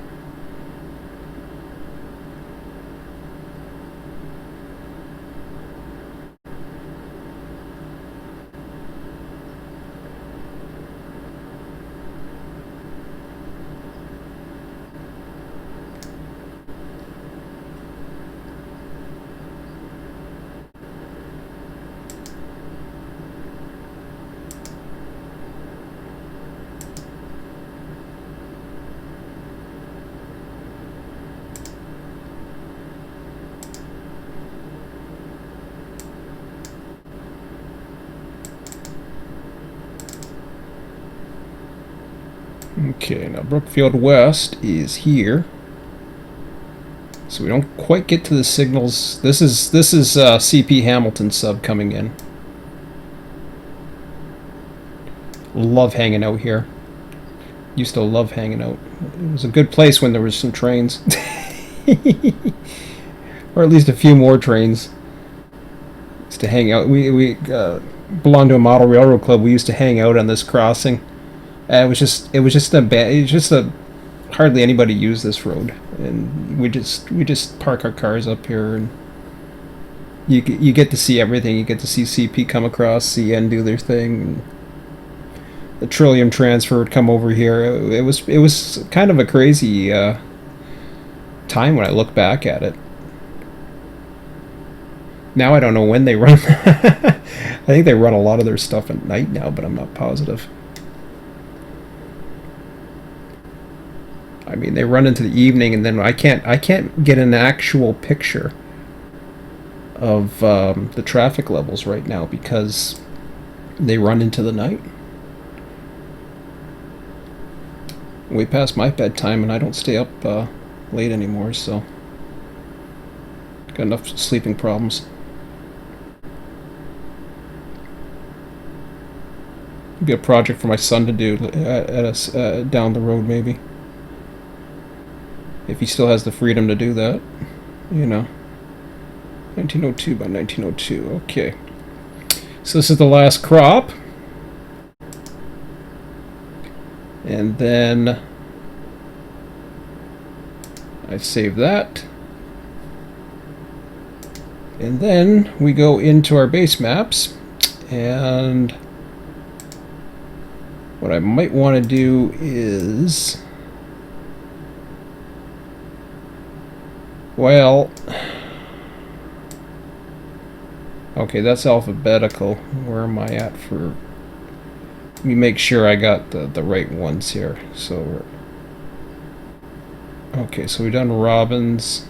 Okay, now Brookfield West is here. So we don't quite get to the signals. This is CP Hamilton sub coming in. Love hanging out here. Used to love hanging out. It was a good place when there was some trains. Or at least a few more trains. Used to hang out. We belonged to a model railroad club. We used to hang out on this crossing. It was just a hardly anybody used this road, and we just park our cars up here, and you get to see everything. You get to see CP come across, CN do their thing, and the Trillium transfer would come over here. It was kind of a crazy time when I look back at it. Now I don't know when they run. I think they run a lot of their stuff at night now, but I'm not positive. I mean, they run into the evening, and then I can't get an actual picture of the traffic levels right now because they run into the night. Way past my bedtime, and I don't stay up late anymore, so got enough sleeping problems. Be a project for my son to do down the road, maybe. If he still has the freedom to do that, you know. 1902 by 1902, okay. So this is the last crop. And then I save that. And then we go into our base maps, and what I might want to do is, well, okay, that's alphabetical. Where am I at for? Let me make sure I got the right ones here. So, okay, so we've done Robbins.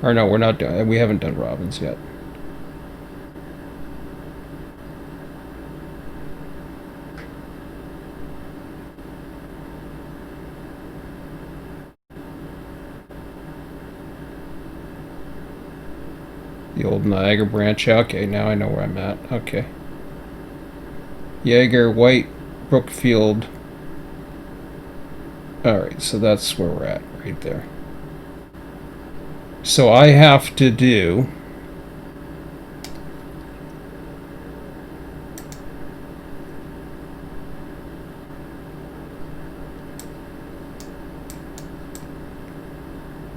Or no, we're not done. We haven't done Robbins yet. The old Niagara branch. Okay, now I know where I'm at. Okay. Jaeger, White, Brookfield. Alright, so that's where we're at, right there. So I have to do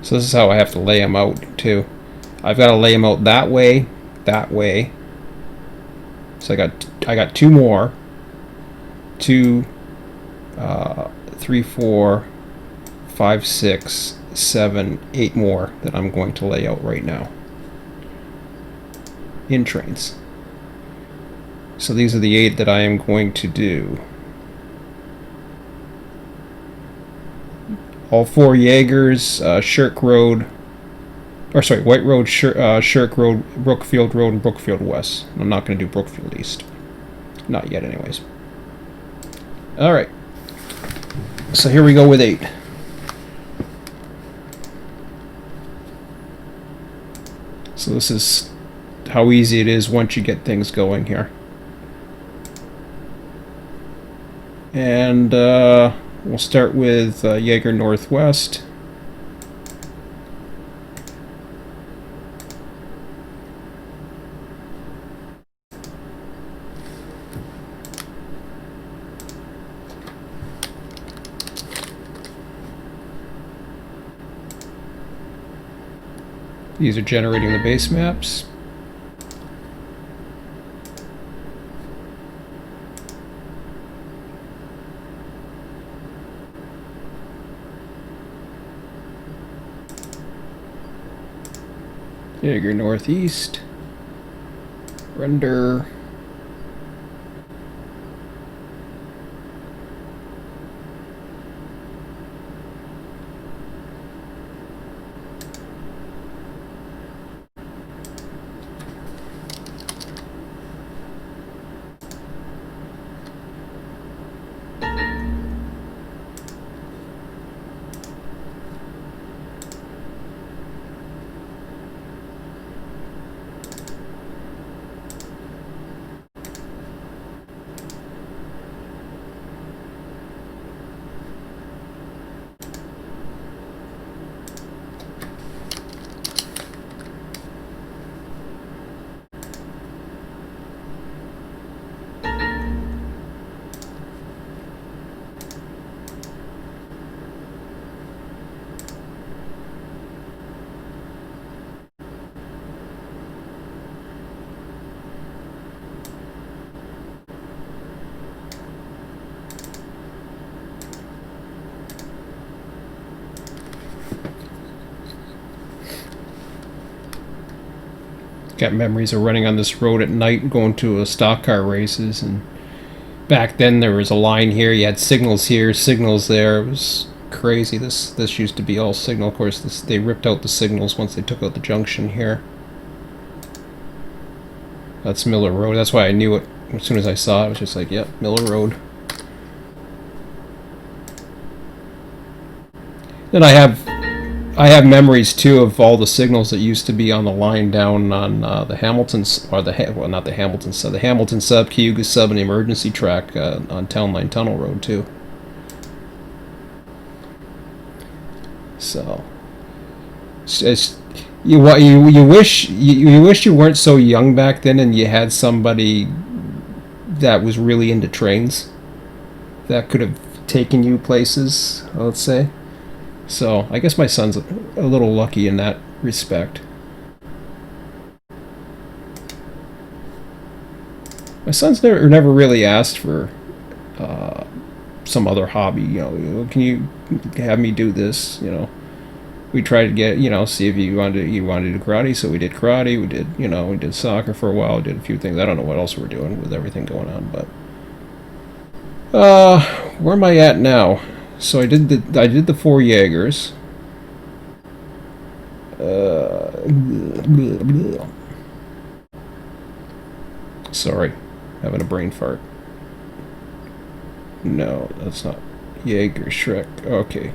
So this is how I have to lay them out too. I've got to lay them out that way, that way. So I got two more. 2, 3, 4, 5, 6, 7, 8 more that I'm going to lay out right now in trains. So these are the 8 that I am going to do. All 4 Jaegers, Shirk Road, or sorry, White Road, Shirk Road, Brookfield Road, and Brookfield West. I'm not going to do Brookfield East. Not yet, anyways. Alright. So here we go with 8. So this is how easy it is once you get things going here. And we'll start with Jaeger Northwest. These are generating the base maps. Jaeger Northeast. Render. Got memories of running on this road at night and going to a stock car races, and back then there was a line here, you had signals here, signals there. It was crazy. This used to be all signal. Of course, they ripped out the signals once they took out the junction here. That's Miller Road. That's why I knew it as soon as I saw it. I was just like, yep, Miller Road. Then I have memories too of all the signals that used to be on the line down on the Hamilton, or well, not the Hamilton sub, the Hamilton sub, Cayuga sub, and the emergency track on Town Line Tunnel Road too. So, you wish you weren't so young back then, and you had somebody that was really into trains that could have taken you places. Let's say. So, I guess my son's a little lucky in that respect. My son's never really asked for some other hobby. You know, can you have me do this? You know, we tried to get, see if you wanted to do karate, so we did karate. We did soccer for a while. We did a few things. I don't know what else we're doing with everything going on, but where am I at now? So I did the 4 Jaegers. Sorry, having a brain fart. No, that's not Jaeger Shrek. Okay.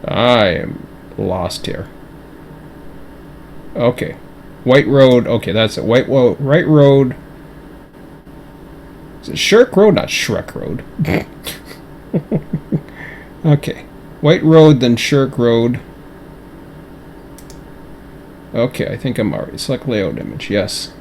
I am lost here. Okay. White Road. Okay, that's it. White Road. Is it Shirk Road? Not Shrek Road. Okay. White Road, then Shirk Road. Okay, I think I'm already. Select layout image, yes.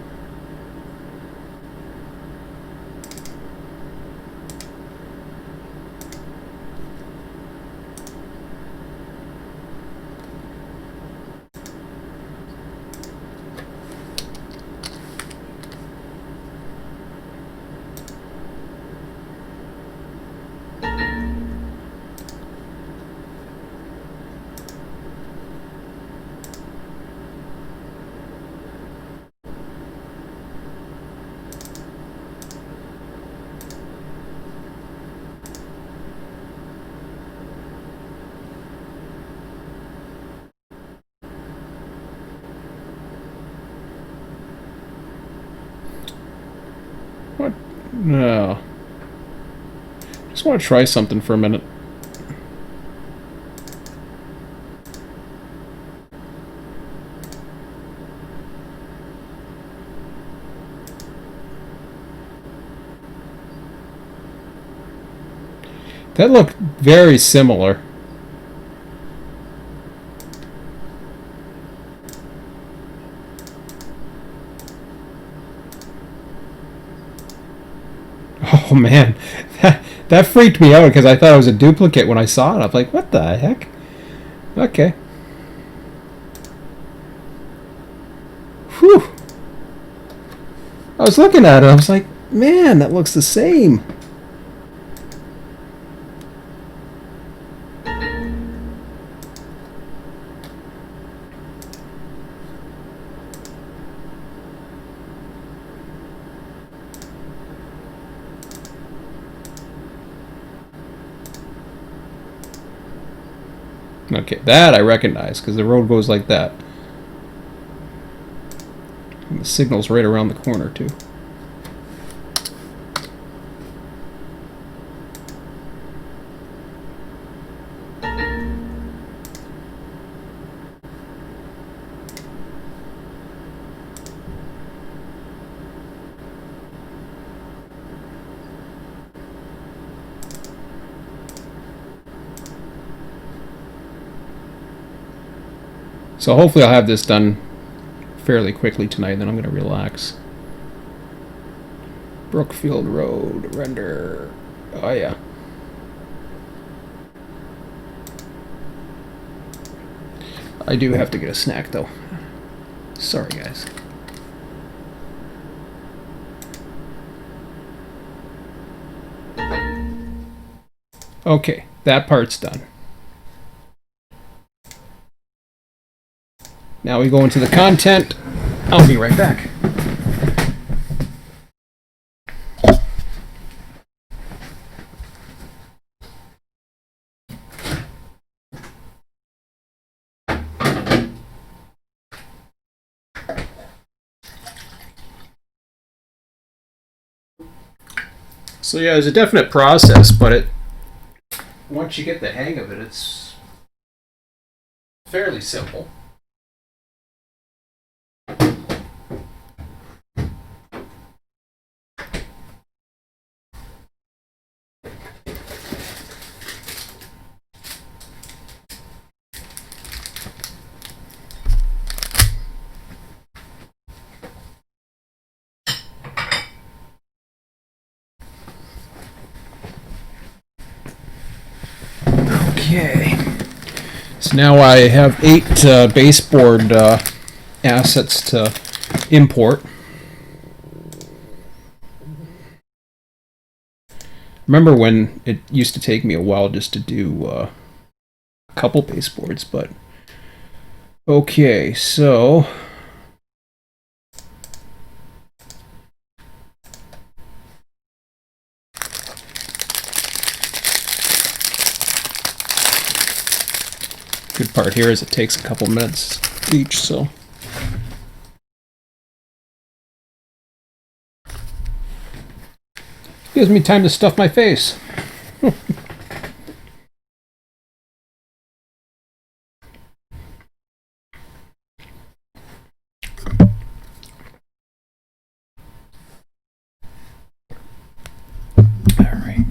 What? No. Just want to try something for a minute. That looked very similar. Oh man, that freaked me out because I thought it was a duplicate when I saw it. I'm like, what the heck? Okay. Whew. I was looking at it. I was like, man, that looks the same. Okay, that I recognize because the road goes like that. And the signal's right around the corner too. So hopefully I'll have this done fairly quickly tonight, then I'm going to relax. Brookfield Road, render. Oh yeah. I do have to get a snack though. Sorry guys. Okay, that part's done. Now we go into the content. I'll be right back. So yeah, it's a definite process, but once you get the hang of it, it's fairly simple. Okay. So now I have 8 baseboard assets to import. Remember when it used to take me a while just to do a couple baseboards, but okay, so good part here is it takes a couple minutes each, so gives me time to stuff my face. All right.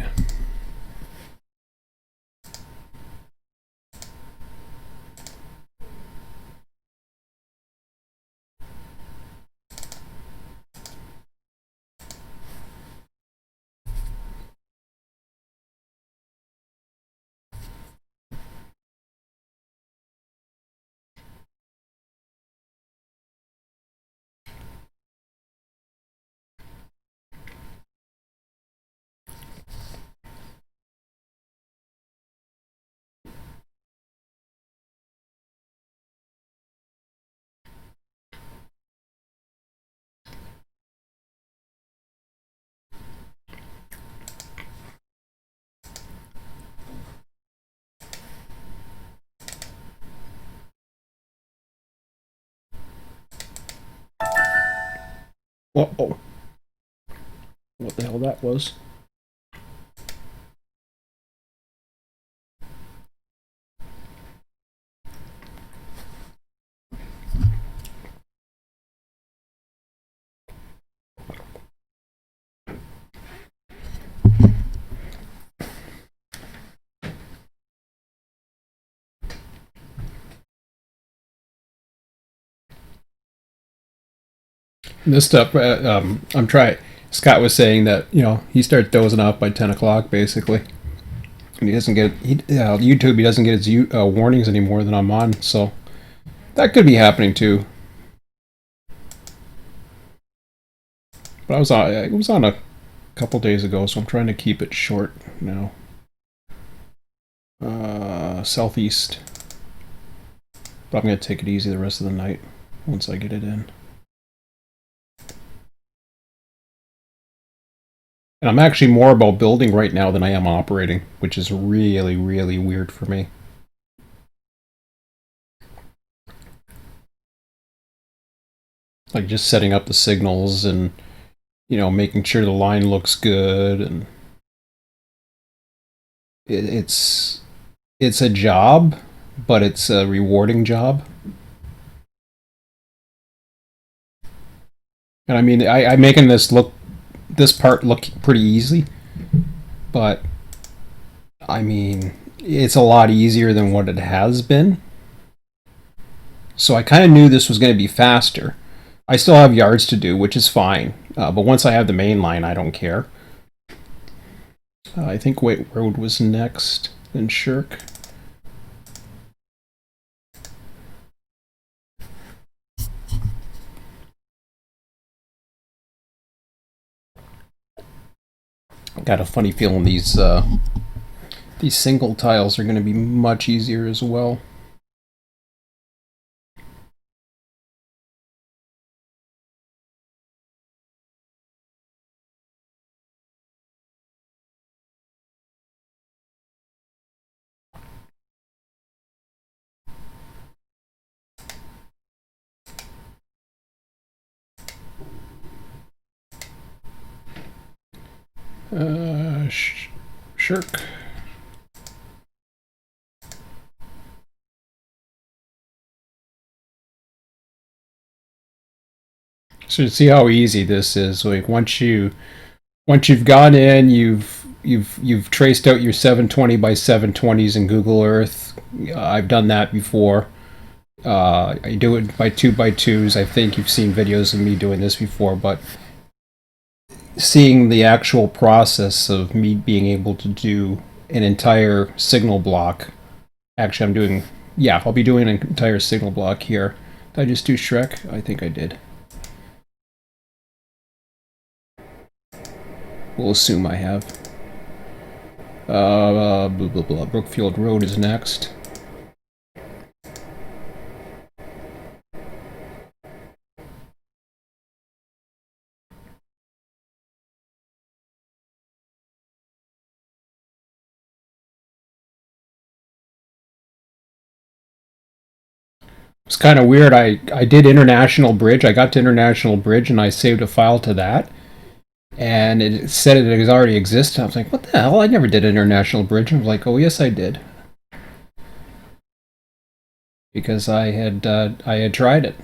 Uh-oh. What the hell that was? This stuff, I'm trying. Scott was saying that he started dozing off by 10 o'clock basically, and he doesn't get YouTube. He doesn't get his warnings anymore that I'm on, so that could be happening too. But it was on a couple days ago, so I'm trying to keep it short now. Southeast, but I'm gonna take it easy the rest of the night once I get it in. And I'm actually more about building right now than I am operating, which is really, really weird for me. Like just setting up the signals and, making sure the line looks good, and it's a job, but it's a rewarding job. And I mean, I'm making this part look pretty easy, but I mean, it's a lot easier than what it has been. So I kind of knew this was going to be faster. I still have yards to do, which is fine. But once I have the main line, I don't care. I think Wait Road was next, then Shirk. Got a funny feeling these single tiles are going to be much easier as well. Shirk. So you see how easy this is. Like once you've gone in, you've traced out your 720 by 720s in Google Earth. I've done that before. I do it by 2x2s. I think you've seen videos of me doing this before, but seeing the actual process of me being able to do an entire signal block. Actually, I'll be doing an entire signal block here. Did I just do Shrek? I think I did. We'll assume I have. Blah, blah, blah. Brookfield Road is next. It's kind of weird. I did International Bridge. I got to International Bridge and I saved a file to that. And it said it already existed. I was like, what the hell? I never did International Bridge. I was like, oh, yes, I did. Because I had tried it.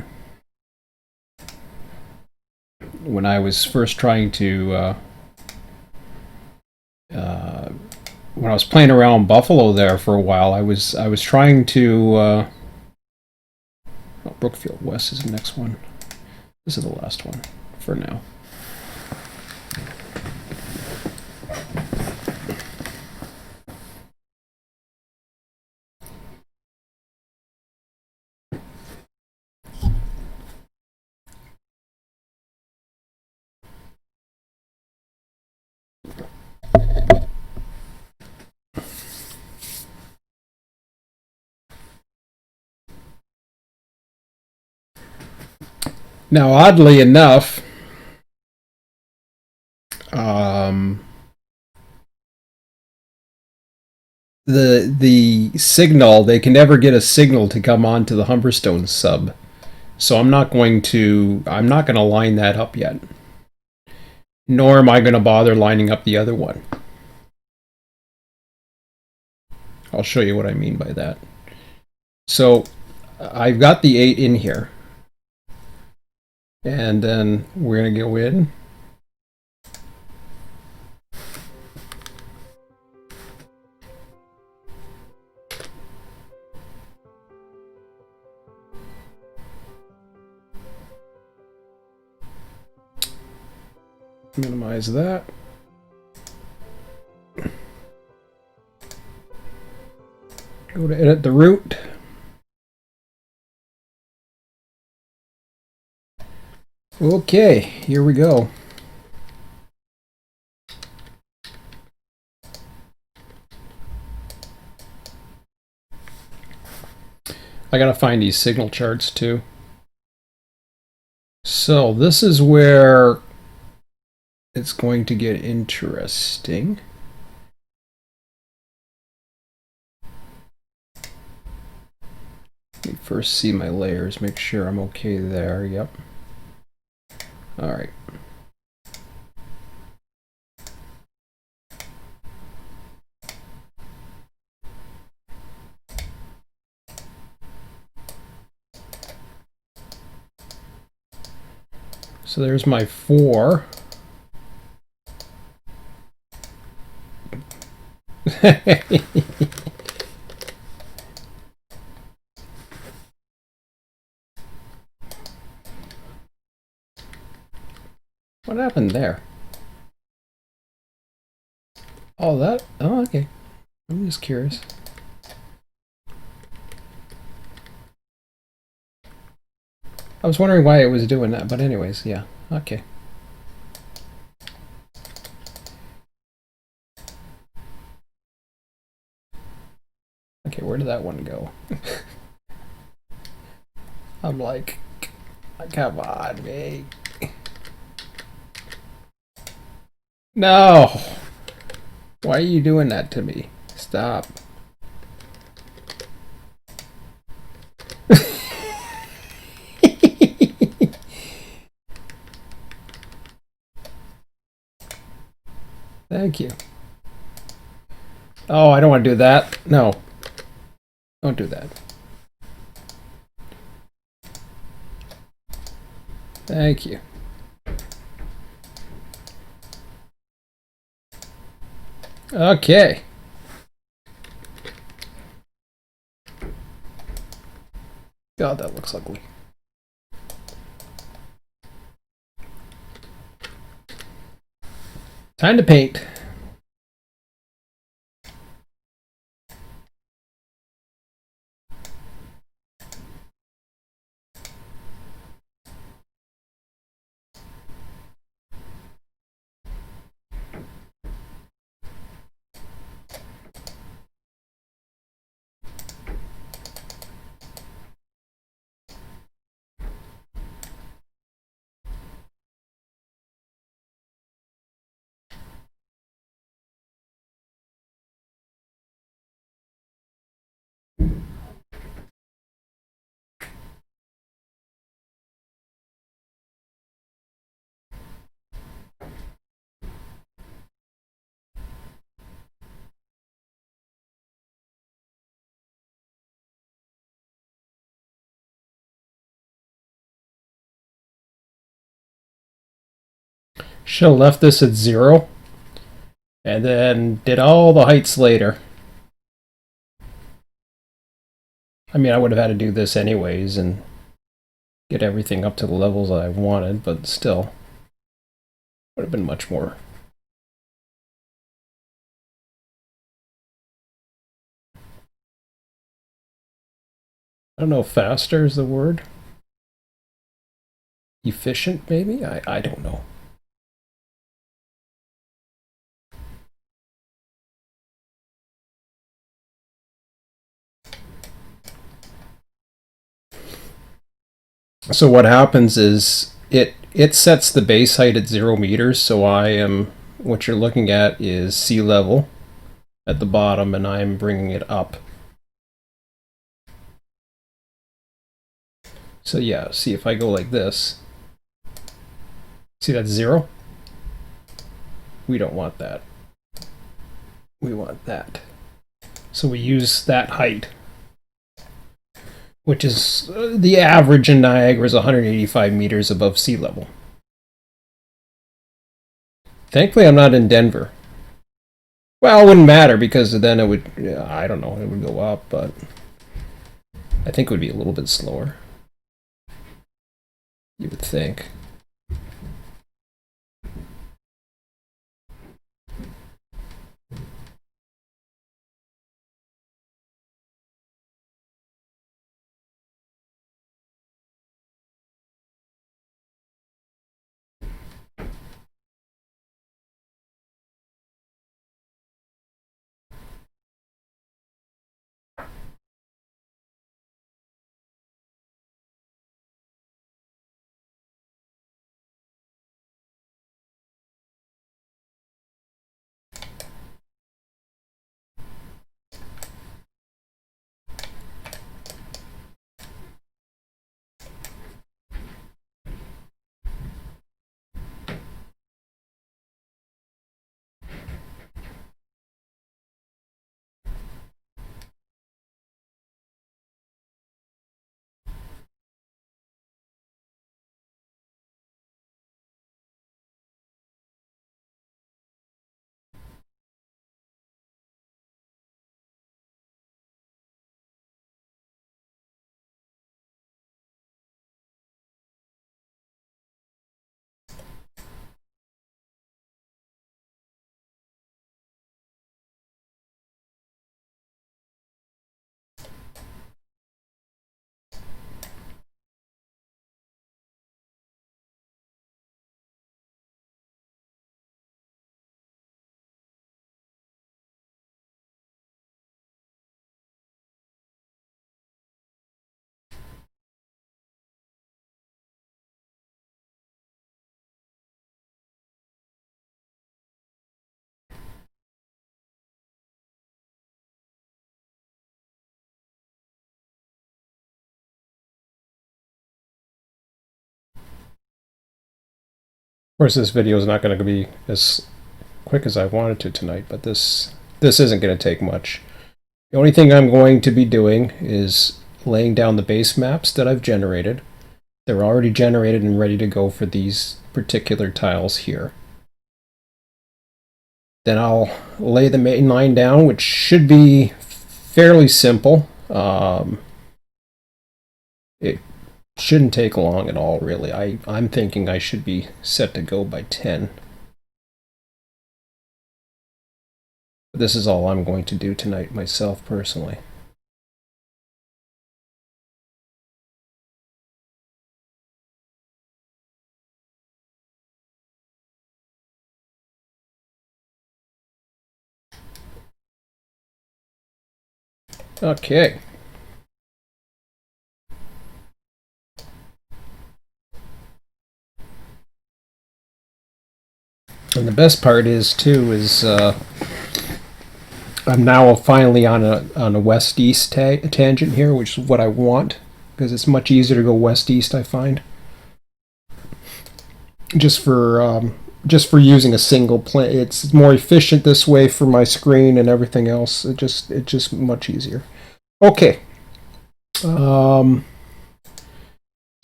When I was first trying to... when I was playing around Buffalo there for a while, I was trying to... Brookfield West is the next one. This is the last one for now. Now, oddly enough, the signal, they can never get a signal to come on to the Humberstone sub. So I'm not going to line that up yet. nor am I going to bother lining up the other one. I'll show you what I mean by that. So I've got the 8 in here. And then we're going to go in. Minimize that. Go to edit the route. Okay, here we go. I gotta find these signal charts too. So this is where it's going to get interesting. Let me first see my layers, make sure I'm okay there. Yep. All right. So there's my 4. What happened there? Oh, that? Oh, okay. I'm just curious. I was wondering why it was doing that, but anyways, yeah. Okay. Okay, where did that one go? I'm like, come on, me. No! Why are you doing that to me? Stop. Thank you. Oh, I don't want to do that. No. Don't do that. Thank you. Okay. God, that looks ugly. Time to paint. Should have left this at 0 and then did all the heights later. I mean, I would have had to do this anyways and get everything up to the levels that I wanted, but still would have been much more. I don't know, faster is the word? Efficient, maybe? I don't know. So what happens is it sets the base height at 0 meters, so what you're looking at is sea level at the bottom, and I'm bringing it up. So yeah, see if I go like this. See that's 0? We don't want that. We want that. So we use that height, which is the average in Niagara is 185 meters above sea level. Thankfully, I'm not in Denver. Well, it wouldn't matter because then it would, I don't know, it would go up, but I think it would be a little bit slower. You would think. Of course, this video is not going to be as quick as I wanted to tonight, but this isn't going to take much. The only thing I'm going to be doing is laying down the base maps that I've generated. They're already generated and ready to go for these particular tiles here. Then I'll lay the main line down, which should be fairly simple. It shouldn't take long at all, really. I'm thinking I should be set to go by 10. This is all I'm going to do tonight myself, personally. Okay. And the best part is, too, is I'm now finally on a west-east tangent here, which is what I want, because it's much easier to go west-east, I find. Just for using a single plane, it's more efficient this way for my screen and everything else. It's just much easier. Okay. So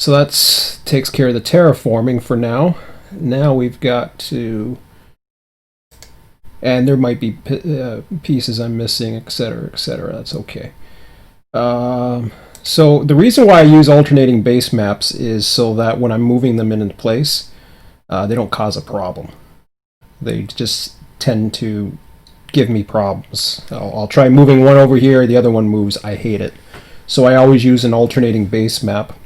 that takes care of the terraforming for now. Now we've got to, and there might be pieces I'm missing, etc., etc. That's okay. So the reason why I use alternating base maps is so that when I'm moving them into place, they don't cause a problem. They just tend to give me problems. I'll try moving one over here, the other one moves. I hate it. So I always use an alternating base map.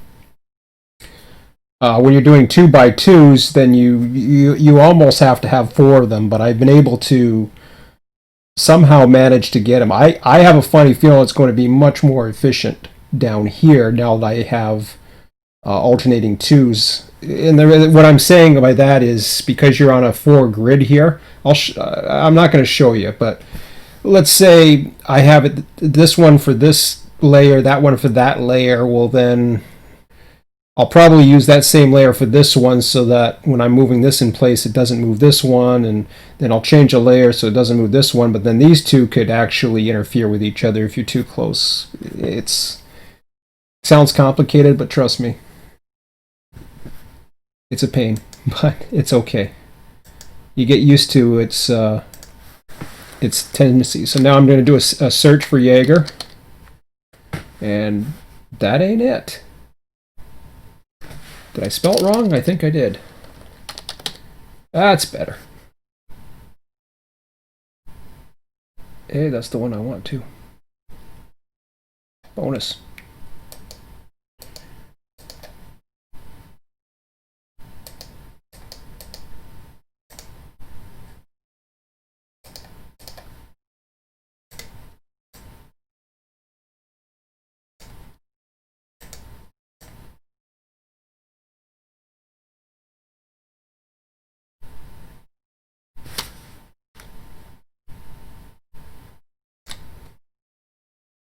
When you're doing 2x2s, then you almost have to have 4 of them, but I've been able to somehow manage to get them. I have a funny feeling it's going to be much more efficient down here now that I have alternating 2s. And what I'm saying by that is because you're on a 4 grid here, I'm not going to show you, but let's say I have this one for this layer, that one for that layer. Well, then I'll probably use that same layer for this one so that when I'm moving this in place, it doesn't move this one, and then I'll change a layer so it doesn't move this one, but then these two could actually interfere with each other if you're too close. It sounds complicated, but trust me, it's a pain, but it's okay. You get used to its tendencies. So now I'm going to do a search for Jaeger, and that ain't it. Did I spell it wrong? I think I did. That's better. Hey, that's the one I want too. Bonus.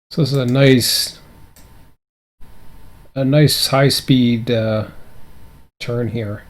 So this is a nice high-speed turn here.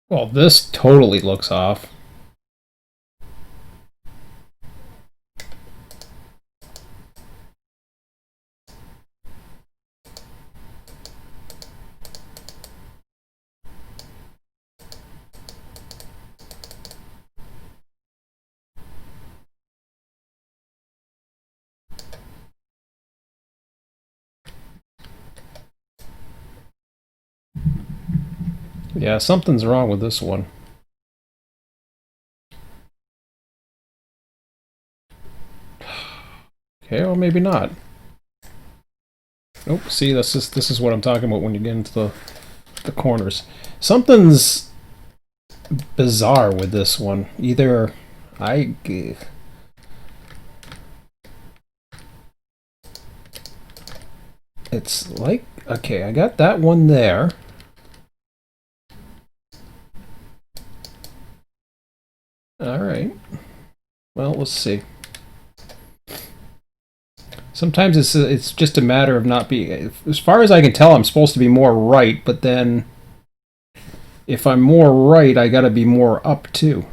Well, this totally looks off. Yeah, something's wrong with this one. Okay, or maybe not. Nope. See, this is what I'm talking about when you get into the corners. Something's bizarre with this one. Either it's like, okay, I got that one there. All right. Well, let's see. Sometimes it's just a matter of not being. As far as I can tell, I'm supposed to be more right, but then if I'm more right, I got to be more up too.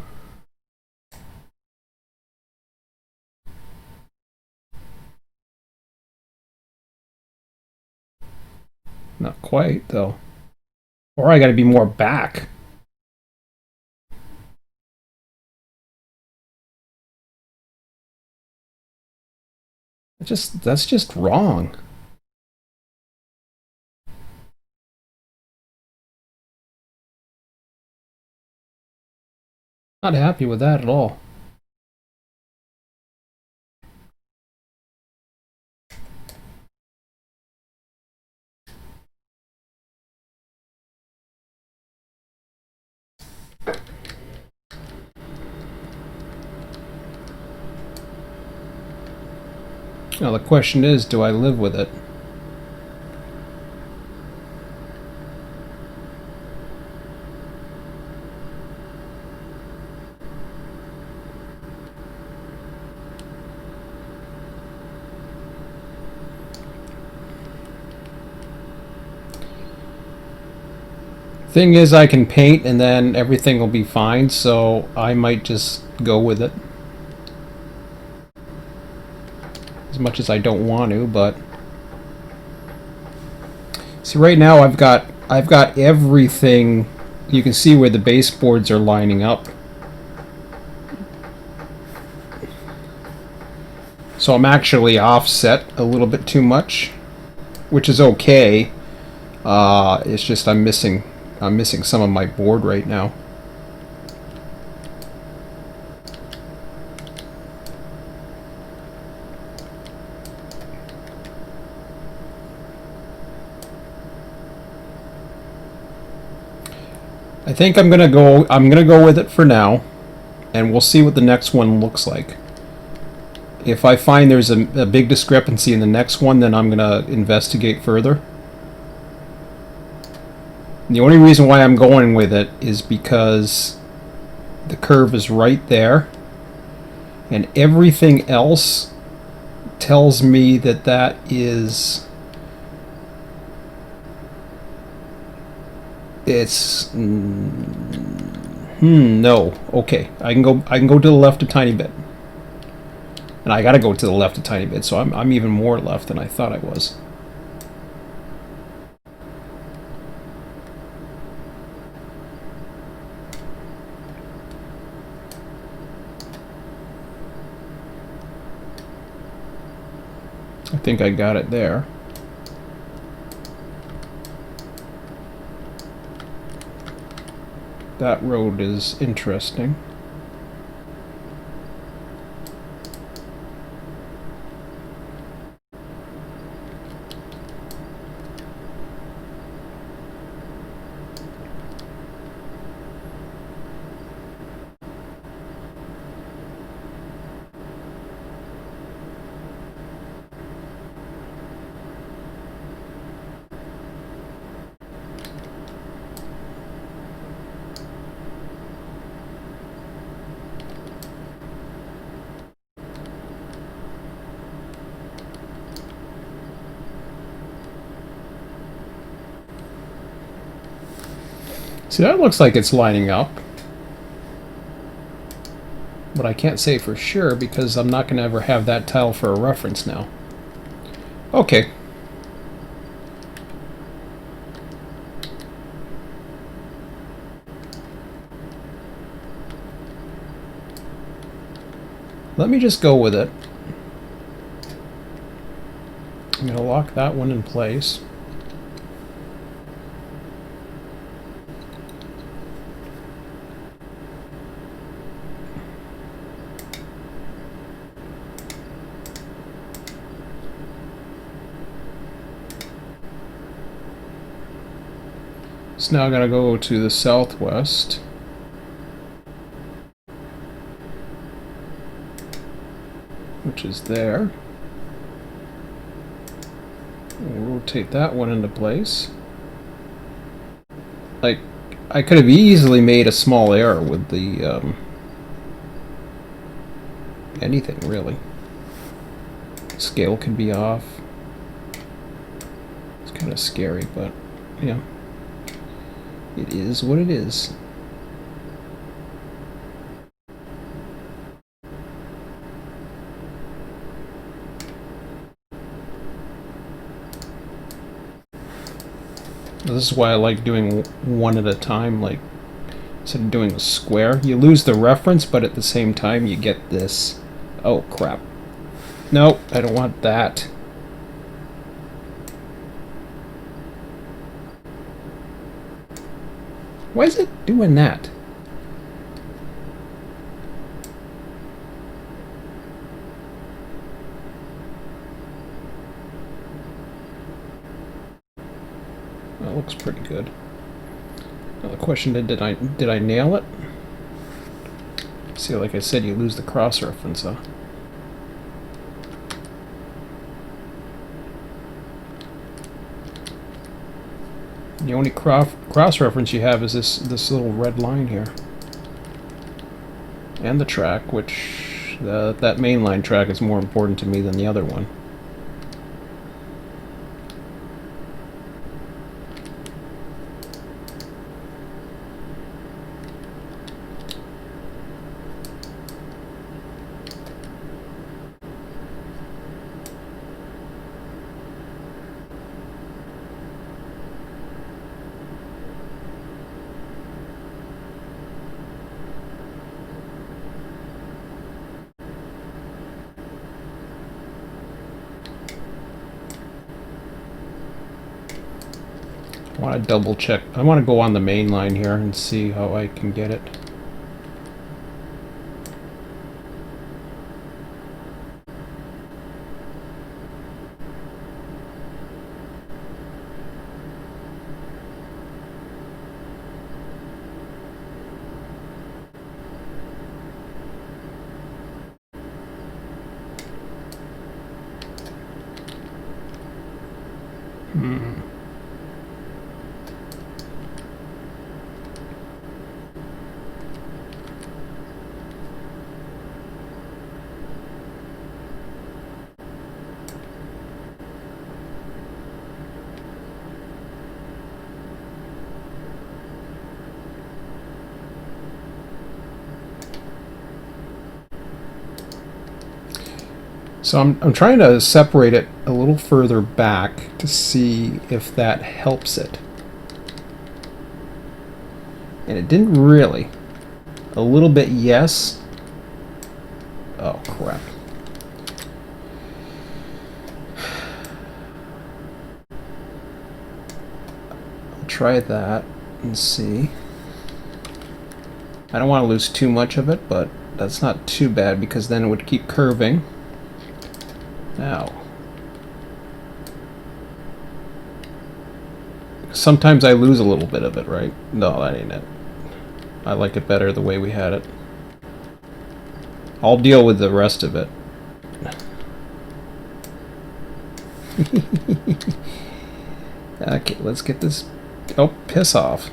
Not quite though. Or I got to be more back. That's just wrong. Not happy with that at all. Now the question is, do I live with it? Thing is, I can paint and then everything will be fine, so I might just go with it. As much as I don't want to, but see, right now I've got everything. You can see where the baseboards are lining up. So I'm actually offset a little bit too much, which is okay. It's just I'm missing some of my board right now. I think I'm gonna go with it for now, and we'll see what the next one looks like. If I find there's a big discrepancy in the next one, then I'm gonna investigate further. The only reason why I'm going with it is because the curve is right there, and everything else tells me that that is it's no. Okay, I can go to the left a tiny bit, and I gotta go to the left a tiny bit, so I'm even more left than I thought I was. I think I got it there. That road is interesting. See, that looks like it's lining up. But I can't say for sure because I'm not going to ever have that tile for a reference now. Okay. Let me just go with it. I'm going to lock that one in place. So now I'm going to go to the southwest. Which is there. We'll rotate that one into place. Like, I could have easily made a small error with the, anything really. Scale can be off. It's kind of scary, but, yeah. It is what it is. This is why I like doing one at a time, like instead of doing a square. You lose the reference, but at the same time you get this. Oh crap. Nope, I don't want that. Why is it doing that? That looks pretty good. Now the question is, did I nail it? See, like I said, you lose the cross reference, huh? The only cross reference you have is this little red line here, and the track, which that mainline track is more important to me than the other one. I want to double check. I want to go on the main line here and see how I can get it. So I'm trying to separate it a little further back to see if that helps it. And it didn't really. A little bit, yes. Oh, crap. I'll try that and see. I don't want to lose too much of it, but that's not too bad because then it would keep curving. Now, sometimes I lose a little bit of it, right? No, that ain't it. I like it better the way we had it. I'll deal with the rest of it. Okay, let's get this. Oh, piss off.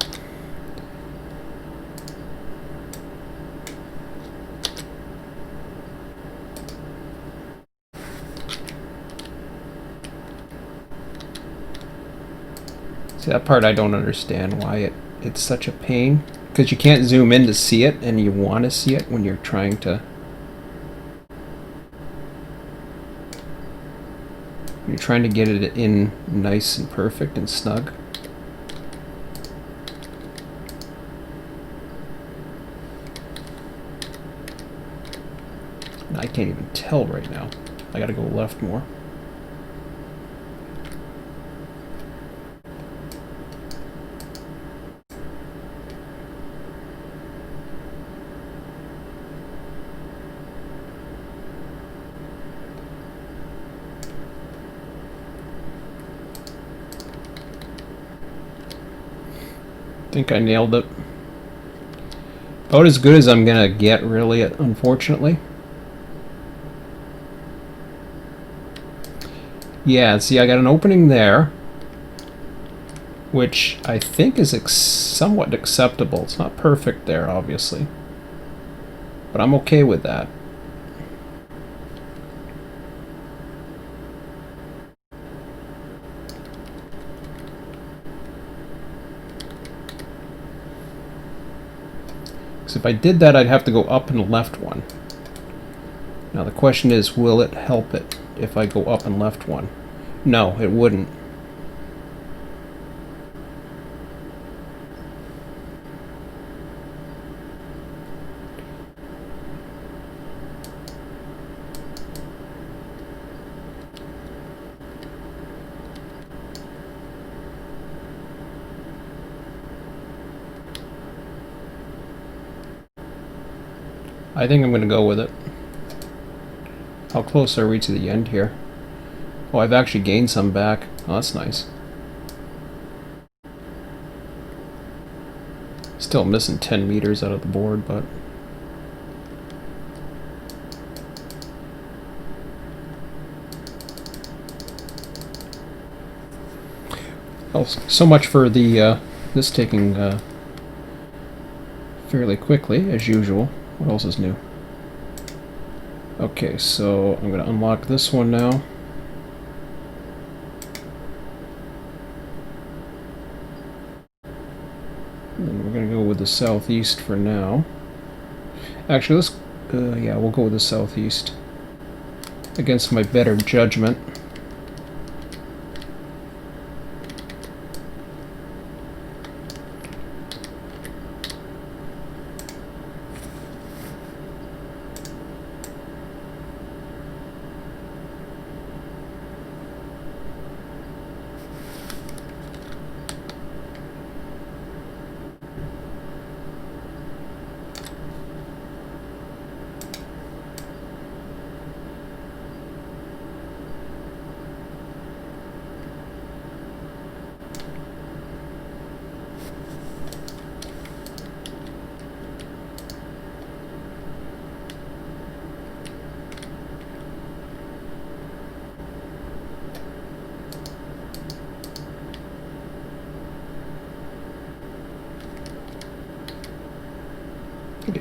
See, that part I don't understand why it's such a pain. Because you can't zoom in to see it, and you want to see it when you're trying to... You're trying to get it in nice and perfect and snug. I can't even tell right now. I gotta go left more. I think I nailed it. About as good as I'm gonna get, really, unfortunately. Yeah, see, I got an opening there, which I think is somewhat acceptable. It's not perfect there, obviously, but I'm okay with that. Because if I did that, I'd have to go up and left one. Now the question is, will it help it if I go up and left one? No, it wouldn't. I think I'm going to go with it. How close are we to the end here? Oh, I've actually gained some back. Oh, that's nice. Still missing 10 meters out of the board, but... Oh, so much for the this taking fairly quickly, as usual. What else is new? Okay, so I'm going to unlock this one now. And we're going to go with the southeast for now. Actually, let's... yeah, we'll go with the southeast. Against my better judgment.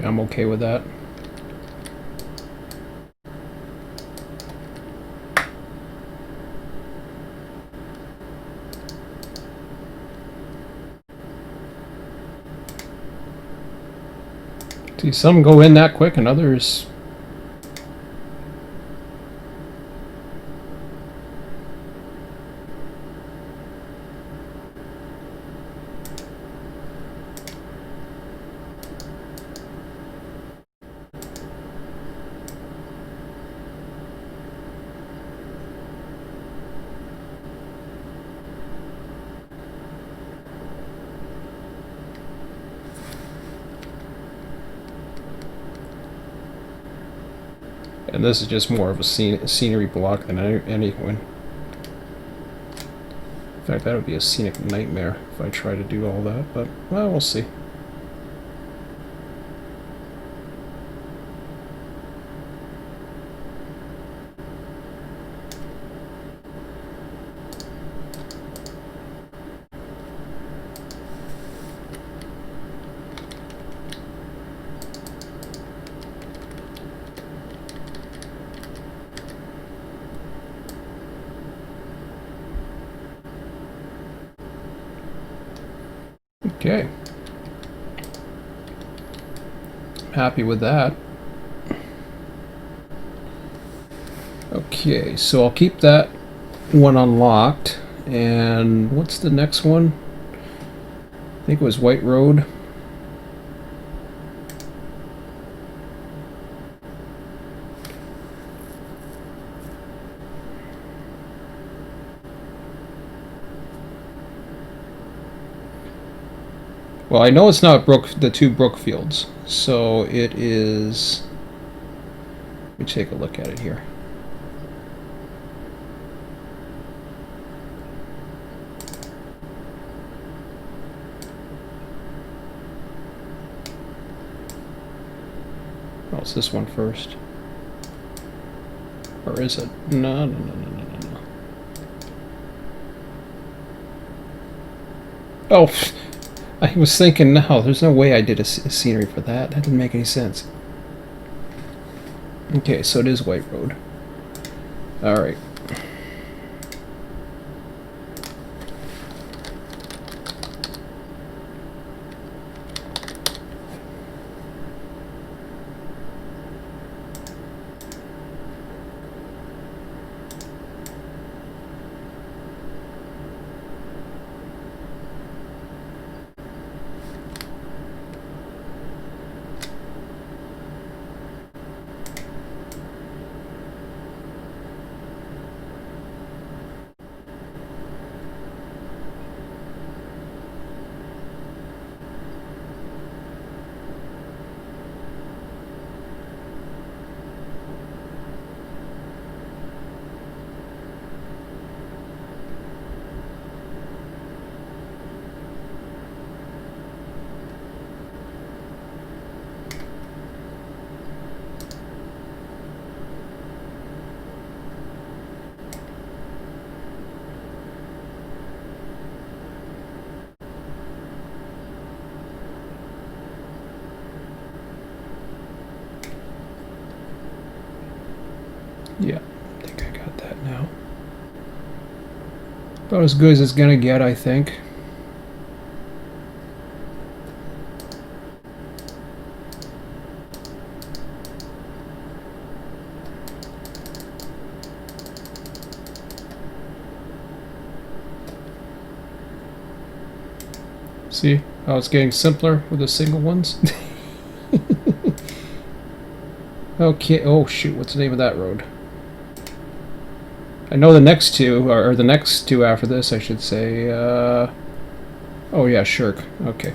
I'm okay with that. See, some go in that quick and others... And this is just more of a scenery block than anyone. In fact, that would be a scenic nightmare if I try to do all that, but, well, we'll see. Okay. Happy with that. Okay, so I'll keep that one unlocked. And what's the next one? I think it was White Road. Well, I know it's not the two Brookfields, so it is... Let me take a look at it here. Oh, it's this one first. Or is it? No. Oh! I was thinking, no, there's no way I did a scenery for that. That didn't make any sense. Okay, so it is White Road. Alright. Yeah, I think I got that now. About as good as it's gonna get, I think. See how it's getting simpler with the single ones? Okay, oh shoot, what's the name of that road? I know the next two, or the next two after this, I should say. Oh yeah, Shirk. Okay.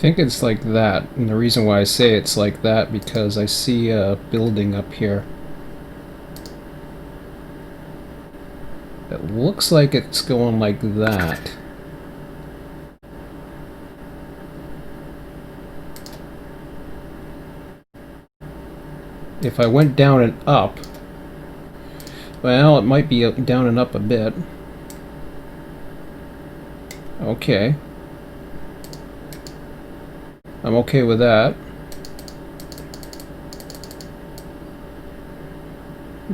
think it's like that, and the reason why I say it's like that because I see a building up here. It looks like it's going like that. If I went down and up, well, it might be down and up a bit. Okay. I'm okay with that.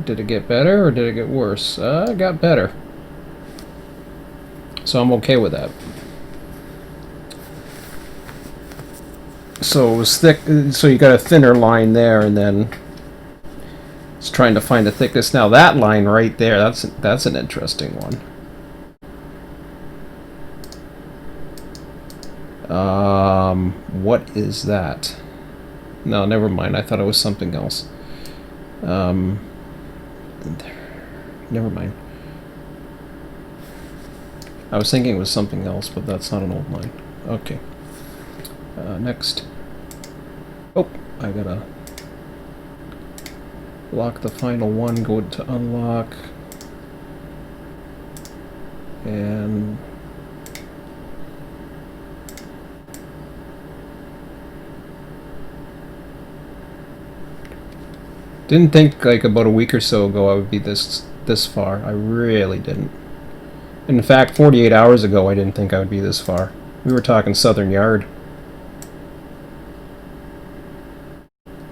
Did it get better or did it get worse? It got better. So I'm okay with that. So it was thick, so you got a thinner line there, and then it's trying to find the thickness. Now that line right there, that's an interesting one. What is that? No, never mind. I thought it was something else. Never mind. I was thinking it was something else, but that's not an old line. Okay. Next. Oh, I gotta lock the final one, go to unlock. And didn't think like about a week or so ago I would be this far. I really didn't. In fact, 48 hours ago I didn't think I would be this far. We were talking Southern Yard.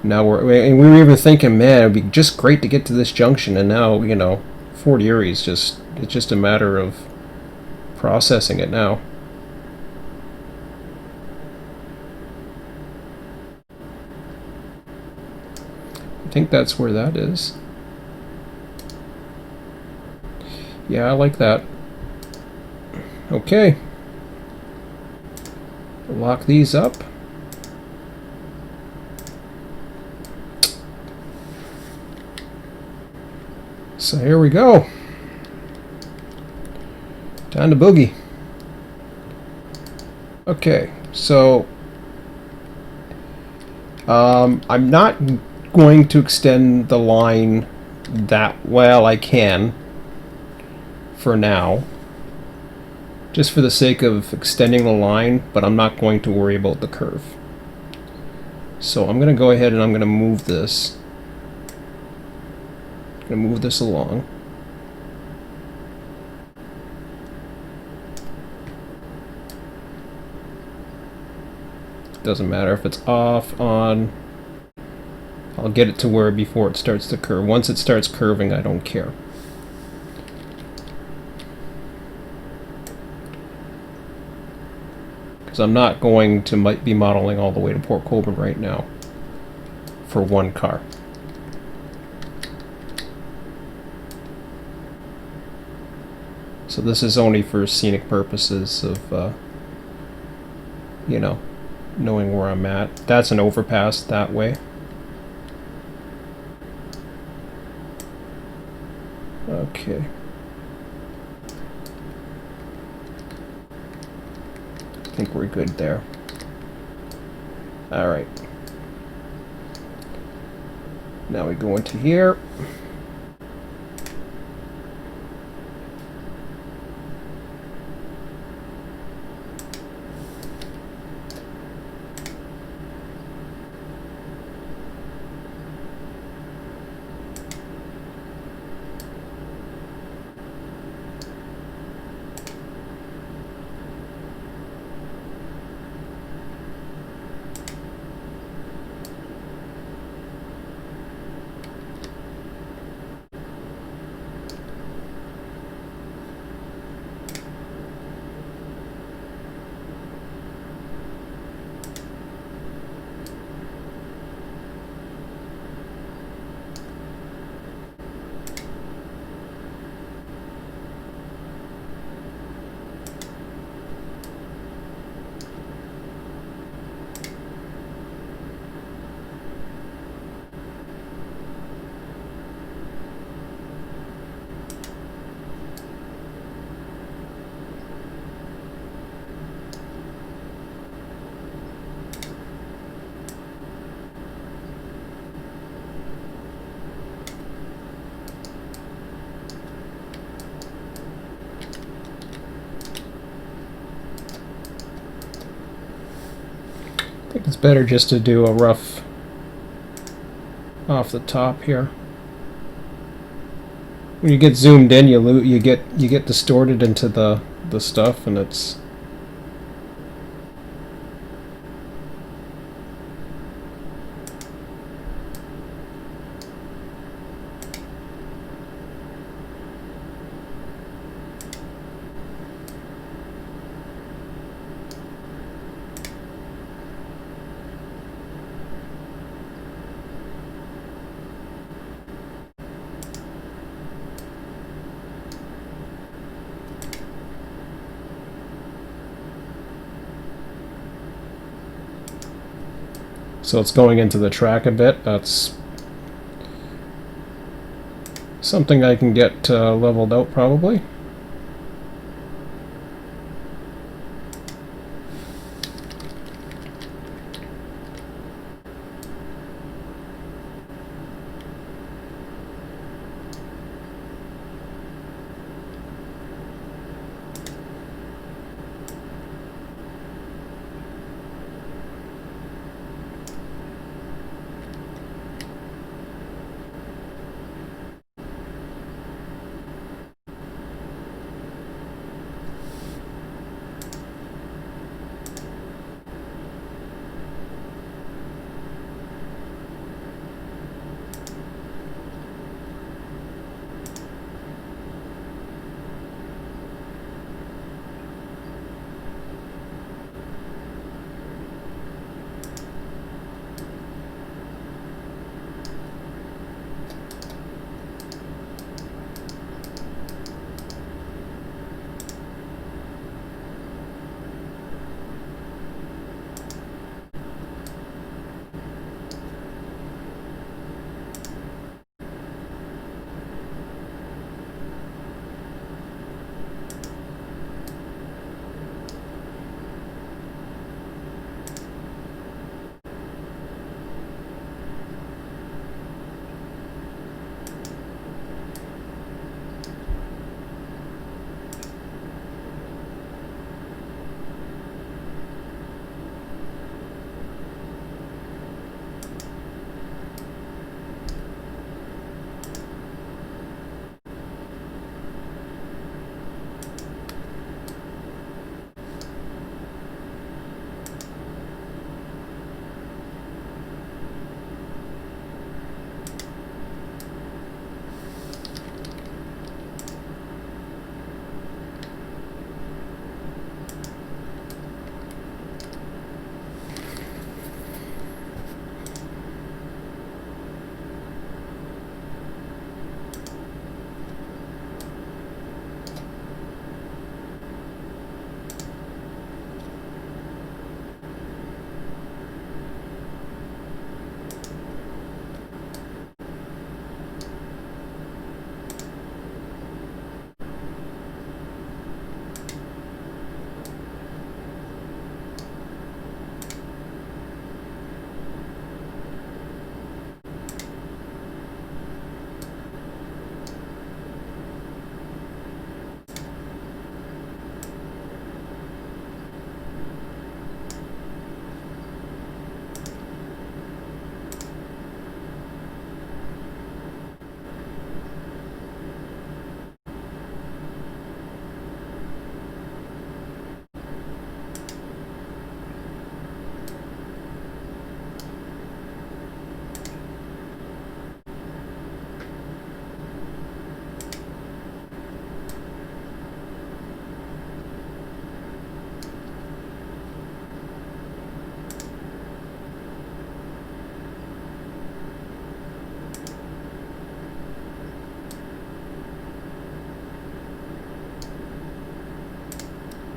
Now we were even thinking, man, it'd be just great to get to this junction, and now, you know, Fort Erie is it's just a matter of processing it now. I think that's where that is. Yeah, I like that. Okay. Lock these up. So here we go. Time to boogie. Okay, so I'm not going to extend the line that well. I can for now, just for the sake of extending the line, but I'm not going to worry about the curve. So I'm going to go ahead and I'm going to move this. I'm going to move this along. Doesn't matter if it's off, on. I'll get it to where before it starts to curve. Once it starts curving, I don't care. Because I'm not going to be modeling all the way to Port Colborne right now for one car. So this is only for scenic purposes of, you know, knowing where I'm at. That's an overpass that way. Okay. I think we're good there. Alright. Now we go into here. I think it's better just to do a rough off the top here. When you get zoomed in, you get distorted into the stuff, and it's so it's going into the track a bit. That's something I can get leveled out probably.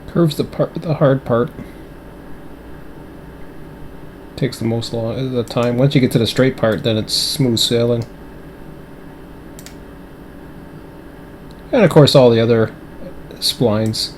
Curves the hard part. Takes the most long the time. Once you get to the straight part, then it's smooth sailing. And of course all the other splines.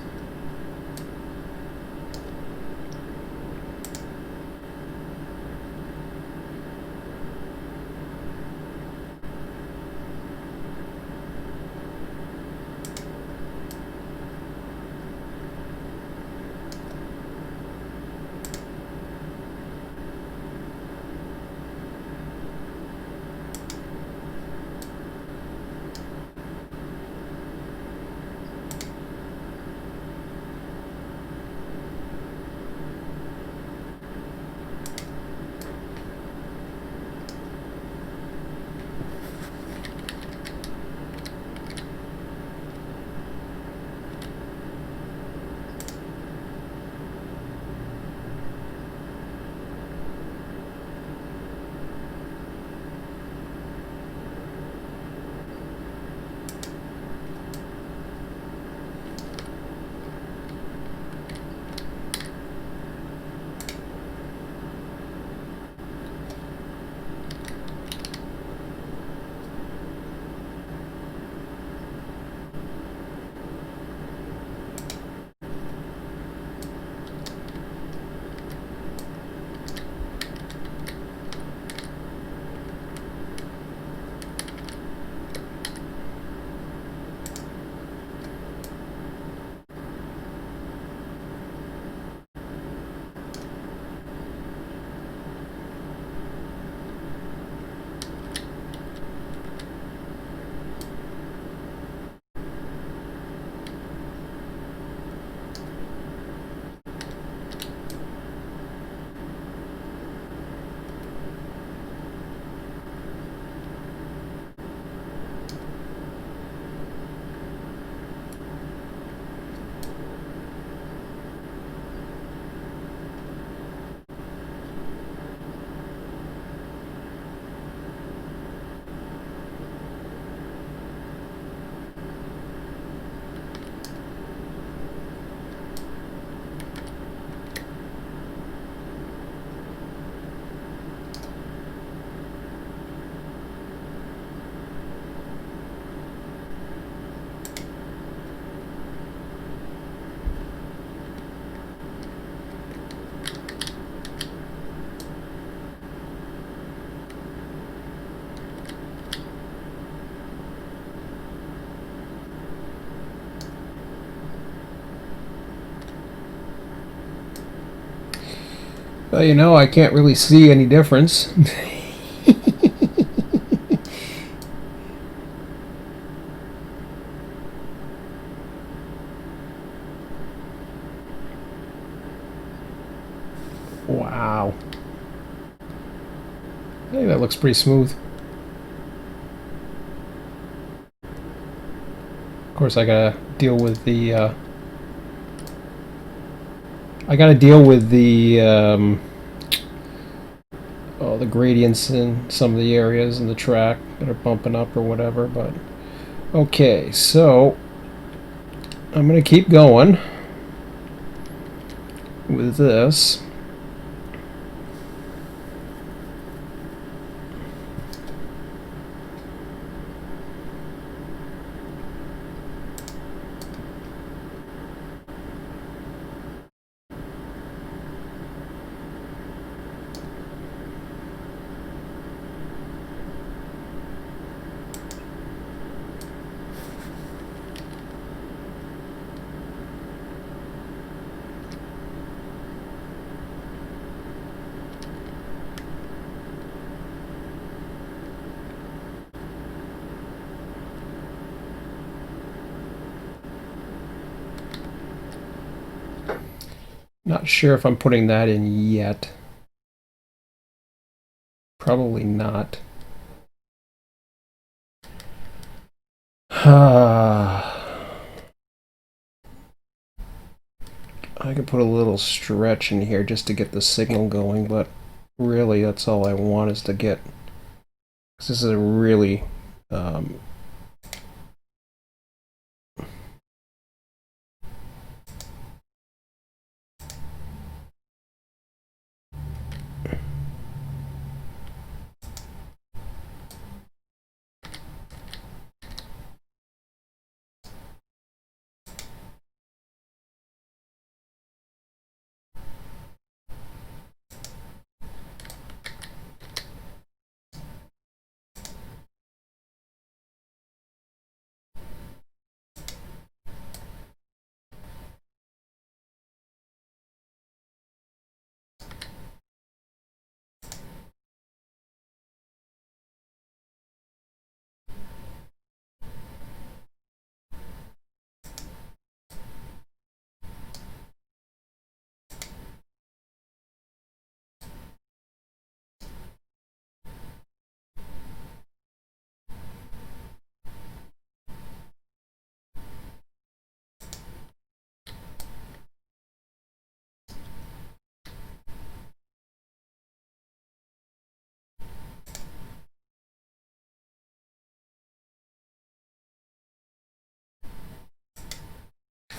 Well, you know, I can't really see any difference. Wow. Hey, that looks pretty smooth. Of course, I gotta deal with oh, the gradients in some of the areas in the track that are bumping up or whatever. But okay, so I'm gonna keep going with this. Not sure if I'm putting that in yet. Probably not. I could put a little stretch in here just to get the signal going, but really that's all I want is to get. This is a really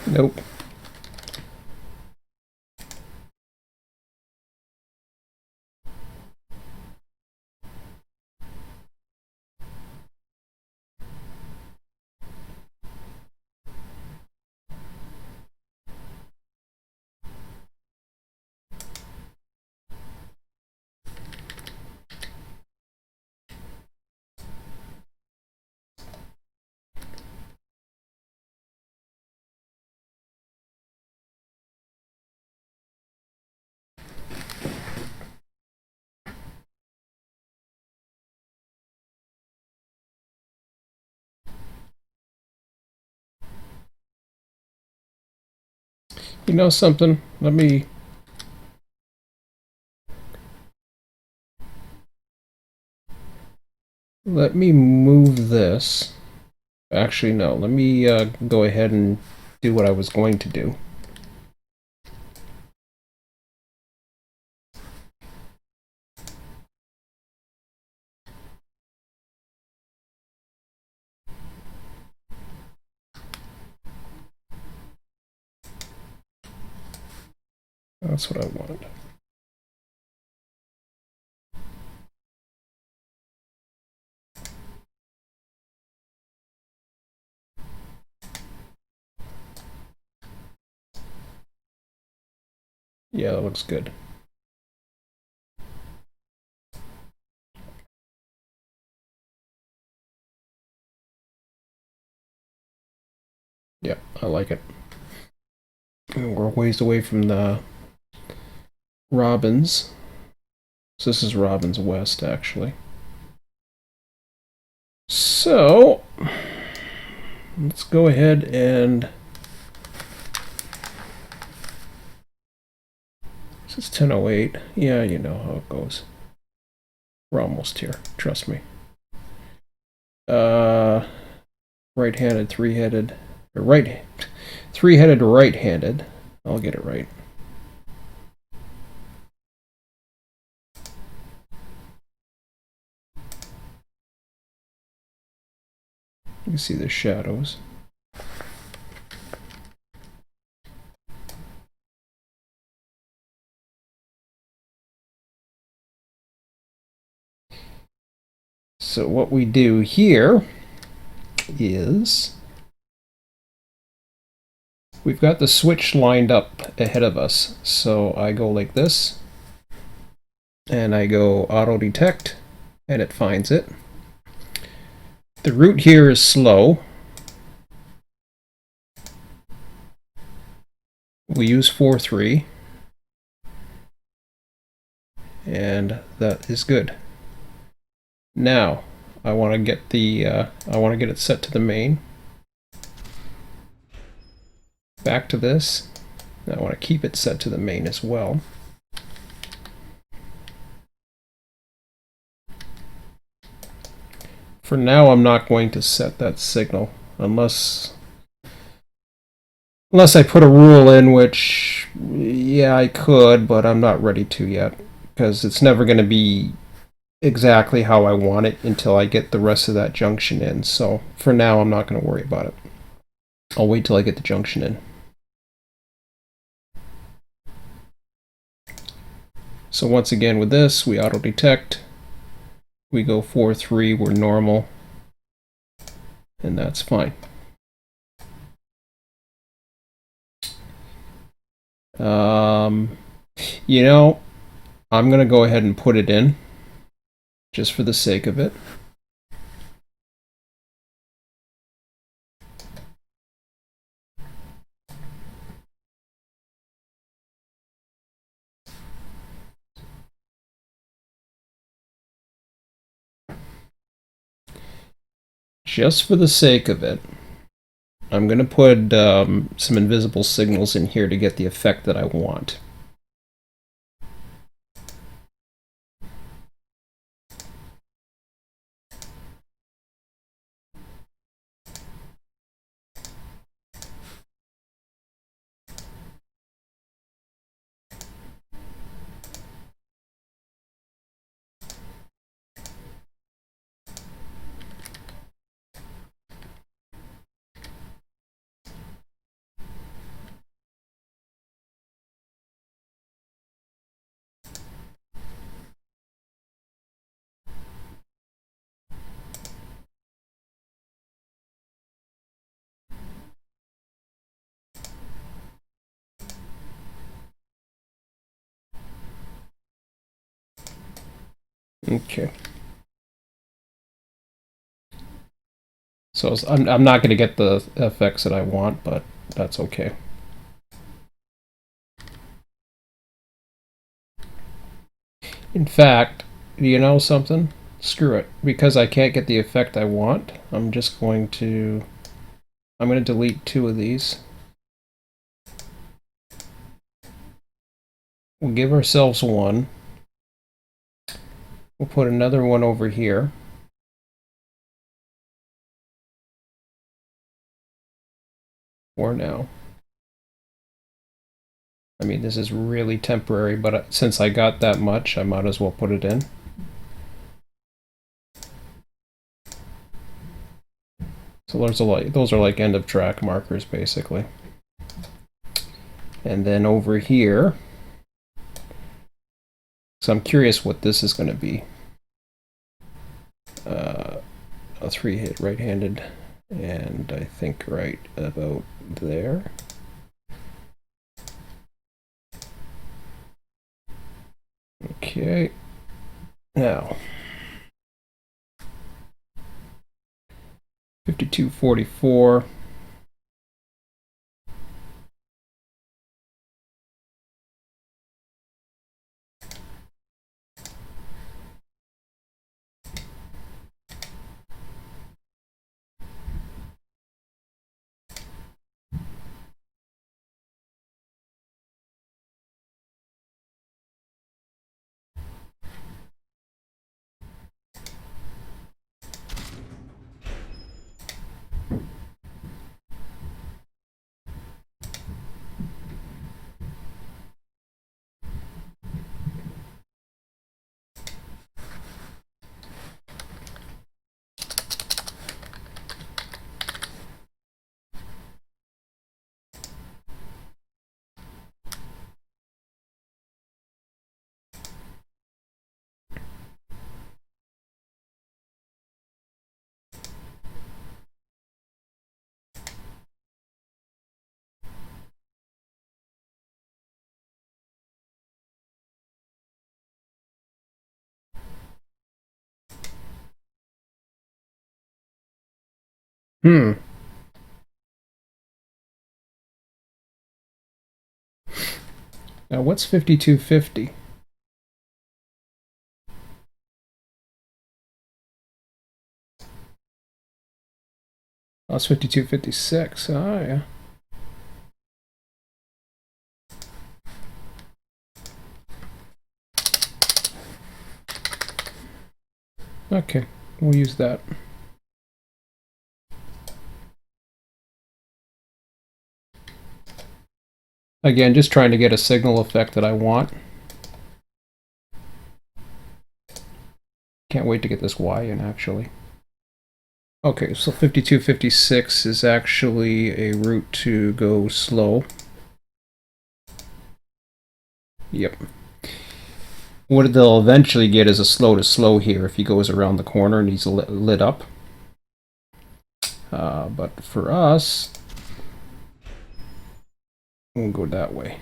nope. You know something? Let me move this. Actually, no. Let me go ahead and do what I was going to do. That's what I wanted. Yeah, that looks good. Yeah, I like it. We're a ways away from the Robbins. So this is Robbins West, actually. So let's go ahead and this is 10:08. Yeah, you know how it goes. We're almost here. Trust me. Right-handed, three-headed, or three-headed, right-handed. I'll get it right. You can see the shadows. So what we do here is we've got the switch lined up ahead of us. So I go like this, and I go auto detect, and it finds it. The route here is slow. We use 4.3, and that is good. Now I want to get it set to the main. Back to this. I want to keep it set to the main as well. For now, I'm not going to set that signal unless I put a rule in, which, yeah, I could, but I'm not ready to yet, because it's never going to be exactly how I want it until I get the rest of that junction in. So for now, I'm not going to worry about it. I'll wait till I get the junction in. So once again with this, we auto detect. We go 4.3, we're normal, and that's fine. You know, I'm going to go ahead and put it in just for the sake of it. Just for the sake of it, I'm going to put some invisible signals in here to get the effect that I want. Okay. So I'm not going to get the effects that I want, but that's okay. In fact, do you know something? Screw it. Because I can't get the effect I want, I'm going to delete 2 of these. We'll give ourselves 1. We'll put another one over here. For now. I mean, this is really temporary, but since I got that much, I might as well put it in. So those are like end of track markers, basically. And then over here, so I'm curious what this is going to be. A 3-hit right-handed, and I think right about there. Okay. Now, 5244. Hmm. Now what's 5250? Oh, it's 5256. Oh, yeah. Okay, we'll use that. Again, just trying to get a signal effect that I want. Can't wait to get this Y in, actually. Okay, so 5256 is actually a route to go slow. Yep. What they'll eventually get is a slow to slow here if he goes around the corner and he's lit up. But for us, we'll go that way.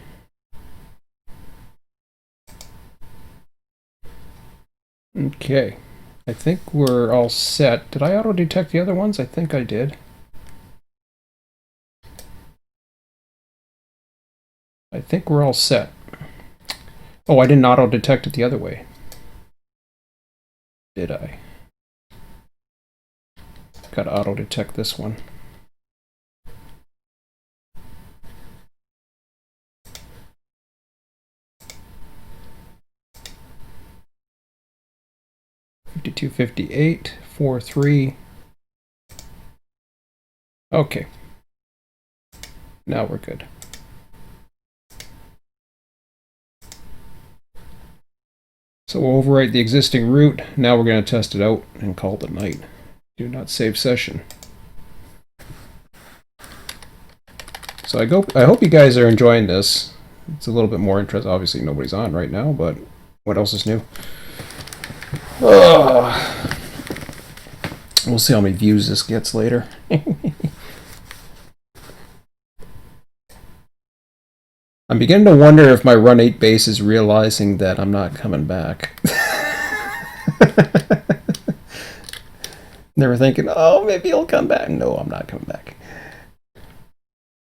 Okay. I think we're all set. Did I auto-detect the other ones? I think I did. I think we're all set. Oh, I didn't auto-detect it the other way. Did I? Gotta auto-detect this one. $52.58, 4.3. Okay. Now we're good. So we'll overwrite the existing route. Now we're going to test it out and call it a night. Do not save session. So I hope you guys are enjoying this. It's a little bit more interesting. Obviously nobody's on right now, but what else is new? Oh. We'll see how many views this gets later. I'm beginning to wonder if my Run 8 base is realizing that I'm not coming back. They were thinking, oh, maybe he'll come back. No, I'm not coming back.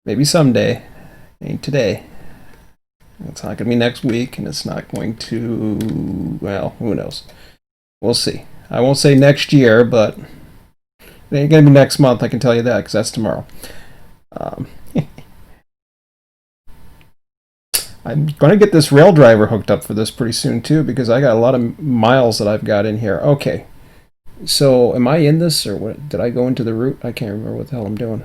Maybe someday. Ain't today. It's not going to be next week, and it's not going to... Well, who knows? We'll see. I won't say next year, but it ain't going to be next month, I can tell you that, because that's tomorrow. I'm going to get this rail driver hooked up for this pretty soon, too, because I got a lot of miles that I've got in here. Okay. So, am I in this, or what? Did I go into the route? I can't remember what the hell I'm doing.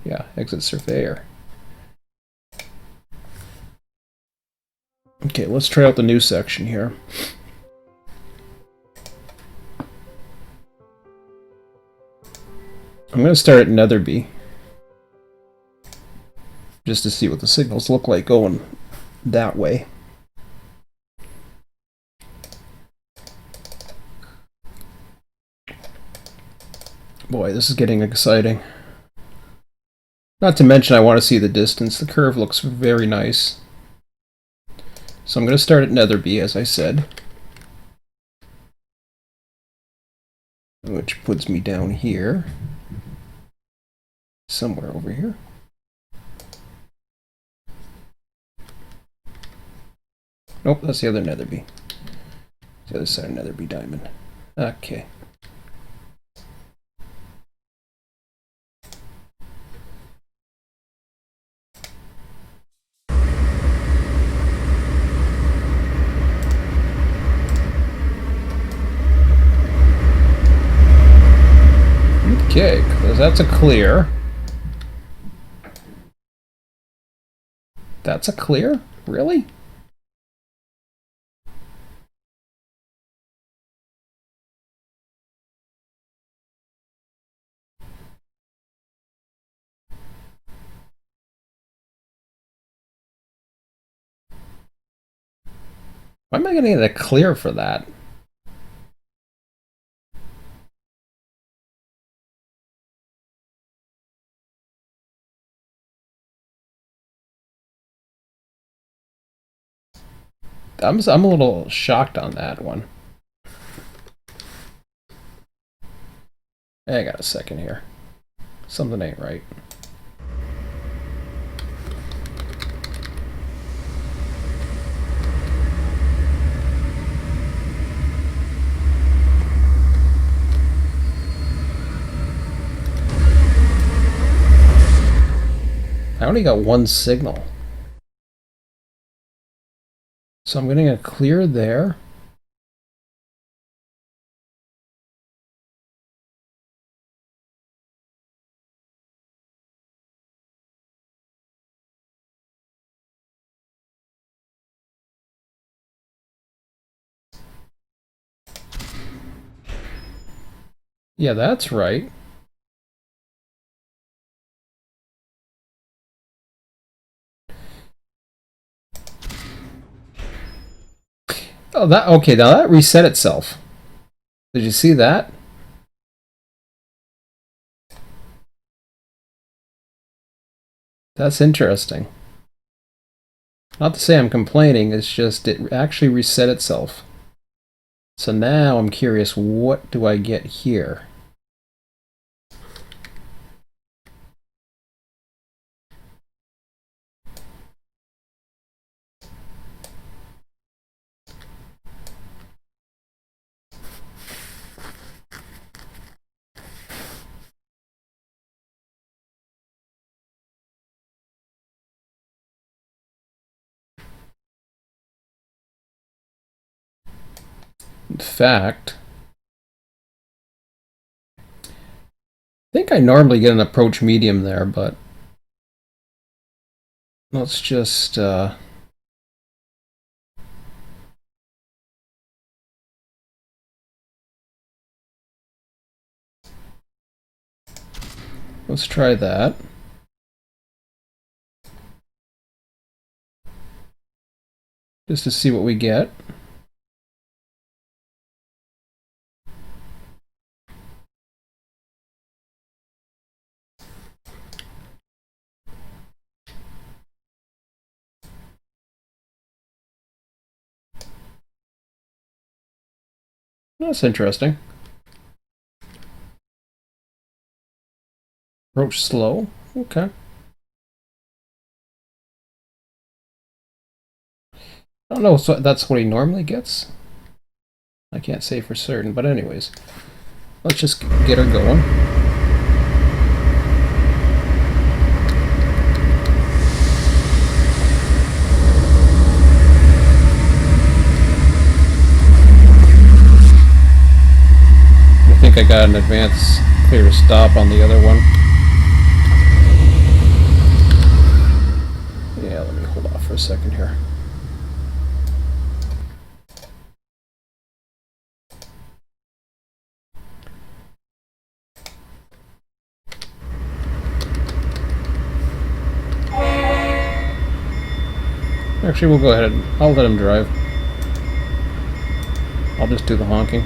Yeah, exit surveyor. Okay, let's try out the new section here. I'm going to start at Netherby, just to see what the signals look like going that way. Boy, this is getting exciting. Not to mention I want to see the distance. The curve looks very nice. So I'm going to start at Netherby, as I said. Which puts me down here. Somewhere over here. Nope, that's the other Netherby. The other side of Netherby Diamond. Okay. Okay, that's a clear. That's a clear? Really? Why am I getting a clear for that? I'm a little shocked on that one. I got a second here. Something ain't right. I only got one signal. So I'm getting a clear there. Yeah, that's right. Oh, that okay. Now that reset itself. Did you see that? That's interesting. Not to say I'm complaining. It's just it actually reset itself. So now I'm curious. What do I get here? In fact, I think I normally get an approach medium there, but let's just let's try that. Just to see what we get. That's interesting. Approach slow. Okay. I don't know if that's what he normally gets. I can't say for certain, but anyways. Let's just get her going. I think I got an advance clear stop on the other one. Yeah, let me hold off for a second here. Actually, we'll go ahead and I'll let him drive. I'll just do the honking.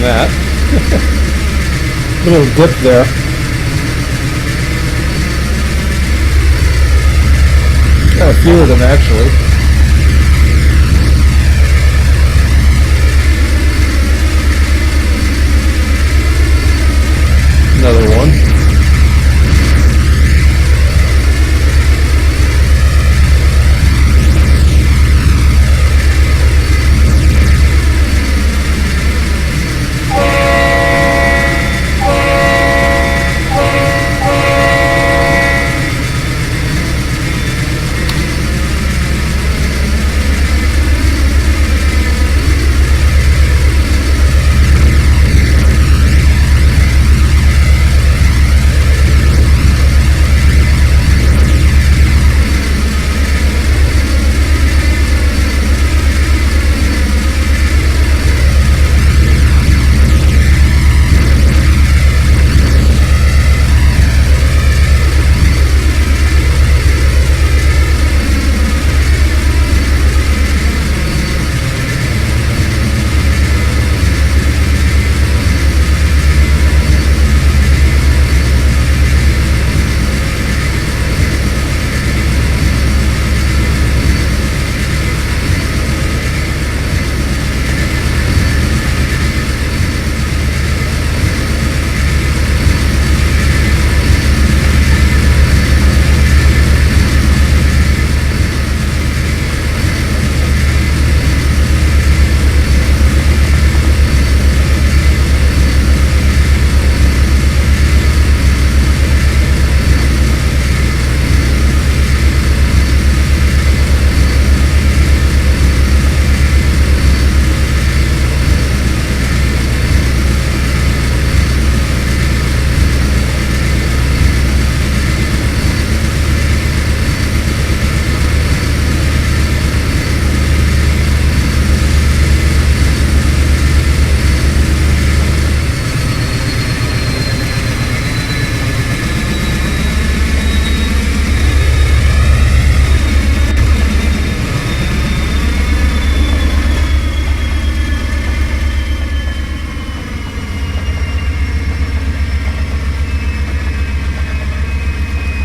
that. Little dip there. Got a few of them actually. Another one.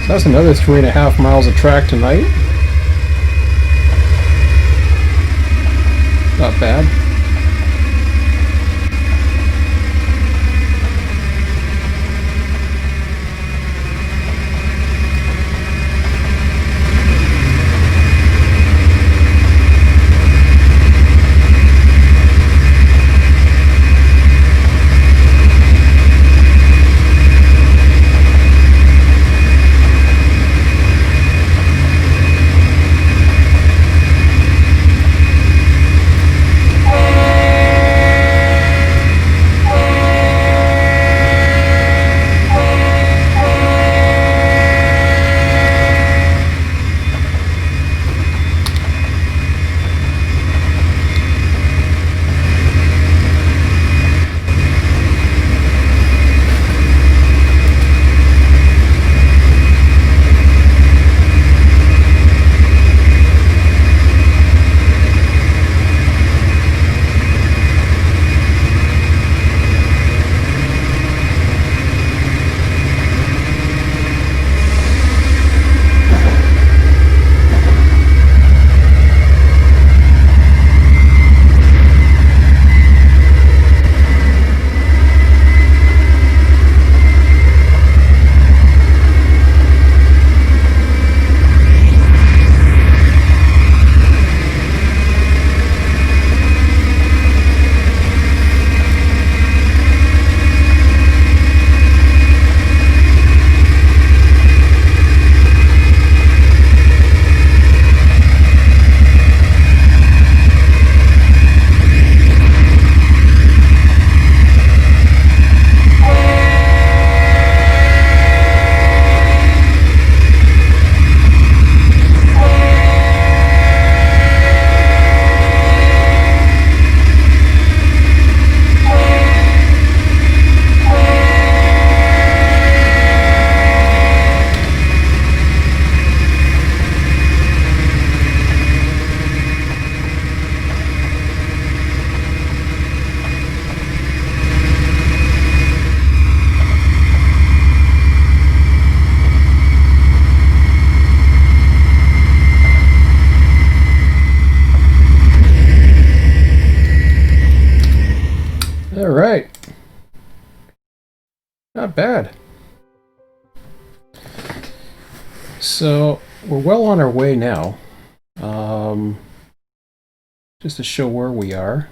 That's another 3.5 miles of track tonight. Not bad. Not bad. So we're well on our way now. Just to show where we are.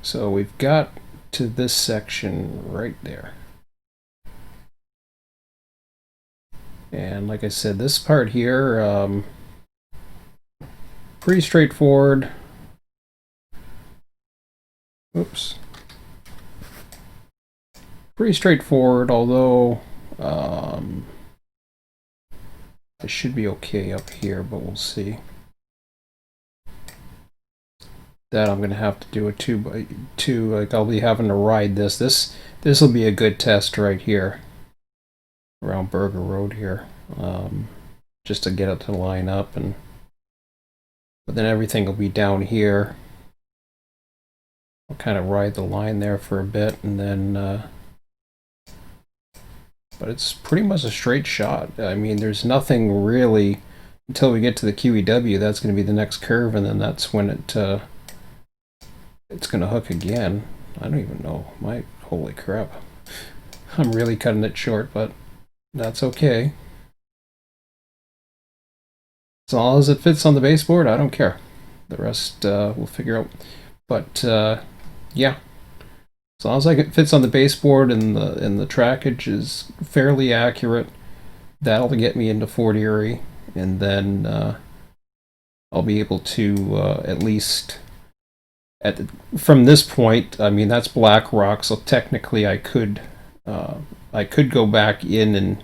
So we've got to this section right there. And like I said, this part here, pretty straightforward. Oops. Pretty straightforward, although it should be okay up here, but we'll see. That I'm gonna have to do a 2x2. Like I'll be having to ride this. This will be a good test right here around Burger Road here, just to get it to line up, but then everything will be down here. I'll kind of ride the line there for a bit, and then. But it's pretty much a straight shot. I mean, there's nothing really until we get to the QEW. That's going to be the next curve, and then that's when it's going to hook again. I don't even know. Holy crap. I'm really cutting it short, but that's okay. As long as it fits on the baseboard, I don't care. The rest we'll figure out. But yeah. As long as it fits on the baseboard and the trackage is fairly accurate, that'll get me into Fort Erie, and then I'll be able to at least from this point. I mean, that's Black Rock, so technically I could go back in and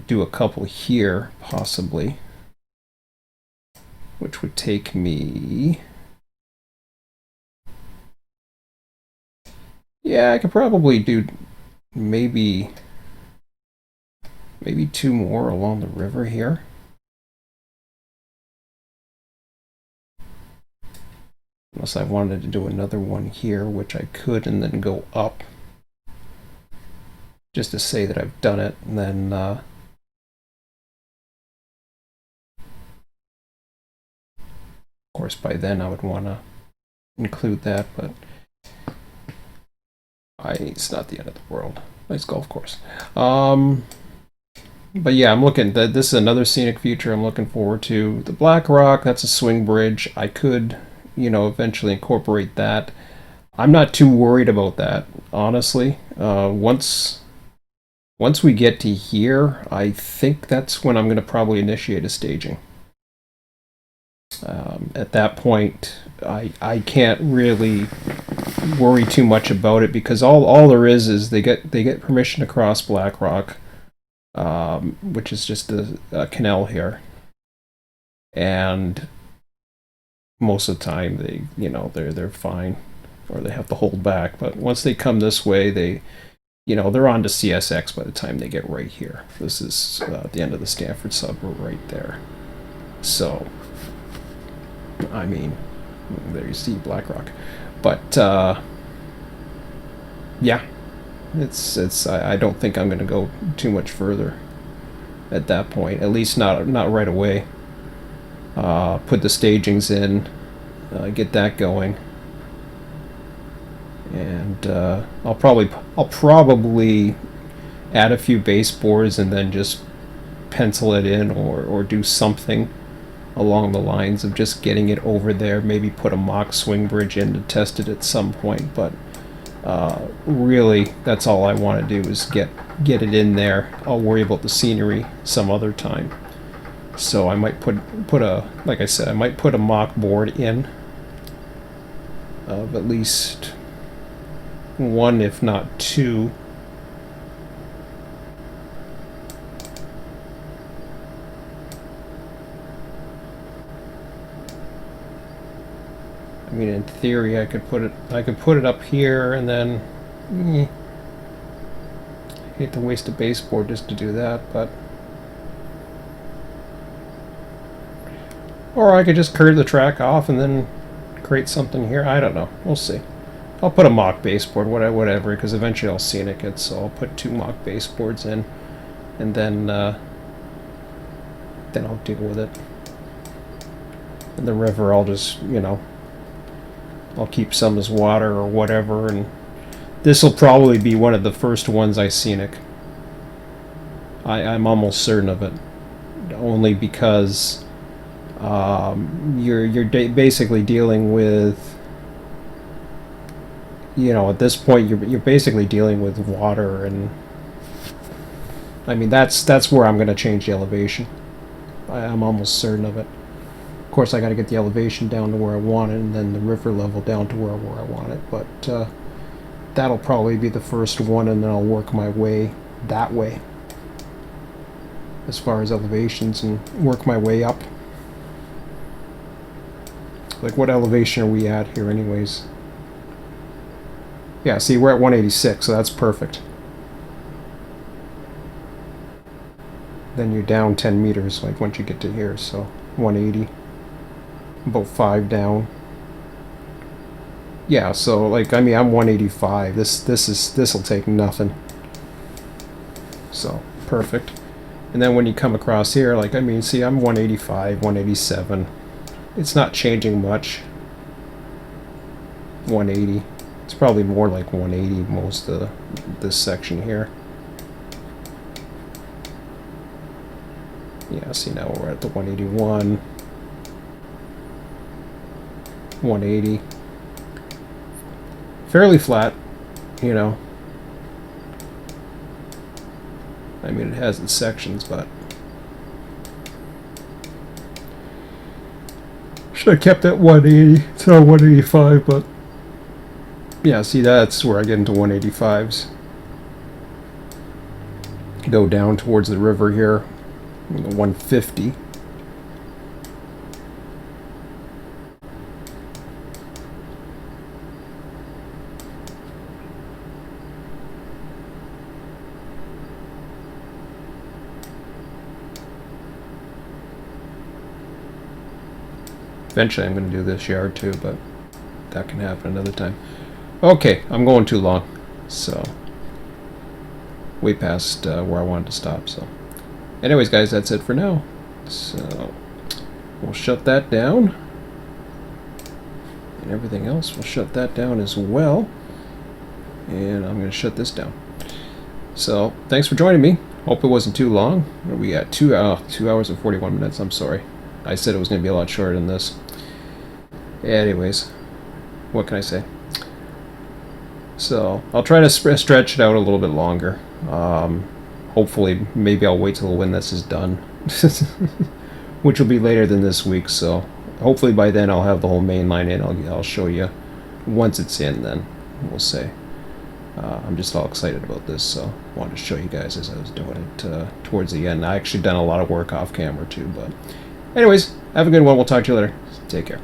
do a couple here possibly, which would take me. Yeah, I could probably do maybe 2 more along the river here. Unless I wanted to do another one here, which I could, and then go up. Just to say that I've done it, and then of course by then I would want to include that, but it's not the end of the world. Nice golf course. But yeah, I'm looking. This is another scenic feature I'm looking forward to. The Black Rock, that's a swing bridge. I could, eventually incorporate that. I'm not too worried about that, honestly. Once we get to here, I think that's when I'm going to probably initiate a staging. At that point, I can't really worry too much about it, because all there is they get permission to cross Black Rock, which is just a canal here, and most of the time they're fine, or they have to hold back. But once they come this way, they're on to CSX by the time they get right here. This is the end of the Stanford suburb right there. So I mean, there you see Black Rock. But yeah, it's I don't think I'm going to go too much further at that point. At least not right away. Put the stagings in, get that going, and I'll probably add a few baseboards and then just pencil it in, or do something along the lines of just getting it over there. Maybe put a mock swing bridge in to test it at some point, but really that's all I want to do is get it in there. I'll worry about the scenery some other time. So I might put a, like I said, I might put a mock board in of at least 1, if not 2. I mean, in theory, I could put it up here, and then I hate to waste a baseboard just to do that, but or I could just curve the track off and then create something here. I don't know. We'll see. I'll put a mock baseboard, whatever, because eventually I'll scenic it. So I'll put 2 mock baseboards in, and then I'll deal with it. And the river, I'll just I'll keep some as water or whatever, and this will probably be one of the first ones I scenic. I'm almost certain of it, only because you're basically dealing with, you know, at this point you're basically dealing with water, and I mean that's where I'm going to change the elevation. I'm almost certain of it. Of course, I got to get the elevation down to where I want it, and then the river level down to where I want it. But that'll probably be the first one, and then I'll work my way that way as far as elevations and work my way up. Like, what elevation are we at here anyways? Yeah, see, we're at 186, so that's perfect. Then you're down 10 meters, like, once you get to here, so 180. About 5 down. Yeah, so, like, I mean, I'm 185. This'll take nothing. So, perfect. And then when you come across here, like, I mean, see, I'm 185, 187. It's not changing much. 180. It's probably more like 180 most of this section here. Yeah, see, now we're at the 181. 180. Fairly flat, you know. I mean, it has its sections, but should have kept at 180. It's not 185, but yeah, see, that's where I get into 185s. Go down towards the river here, 150. Eventually I'm going to do this yard too, but that can happen another time. Okay, I'm going too long, so way past where I wanted to stop. So anyways, guys, that's it for now. So we'll shut that down, and everything else we'll shut that down as well, and I'm going to shut this down. So thanks for joining me. Hope it wasn't too long. What are we at? 2 hours and 41 minutes. I'm sorry, I said it was going to be a lot shorter than this. Anyways, what can I say? So I'll try to stretch it out a little bit longer. Hopefully, maybe I'll wait till when this is done, which will be later than this week. So hopefully by then I'll have the whole main line in. I'll show you once it's in. Then we'll say. I'm just all excited about this, so I wanted to show you guys as I was doing it towards the end. I actually done a lot of work off camera too, but anyways, have a good one. We'll talk to you later. Take care.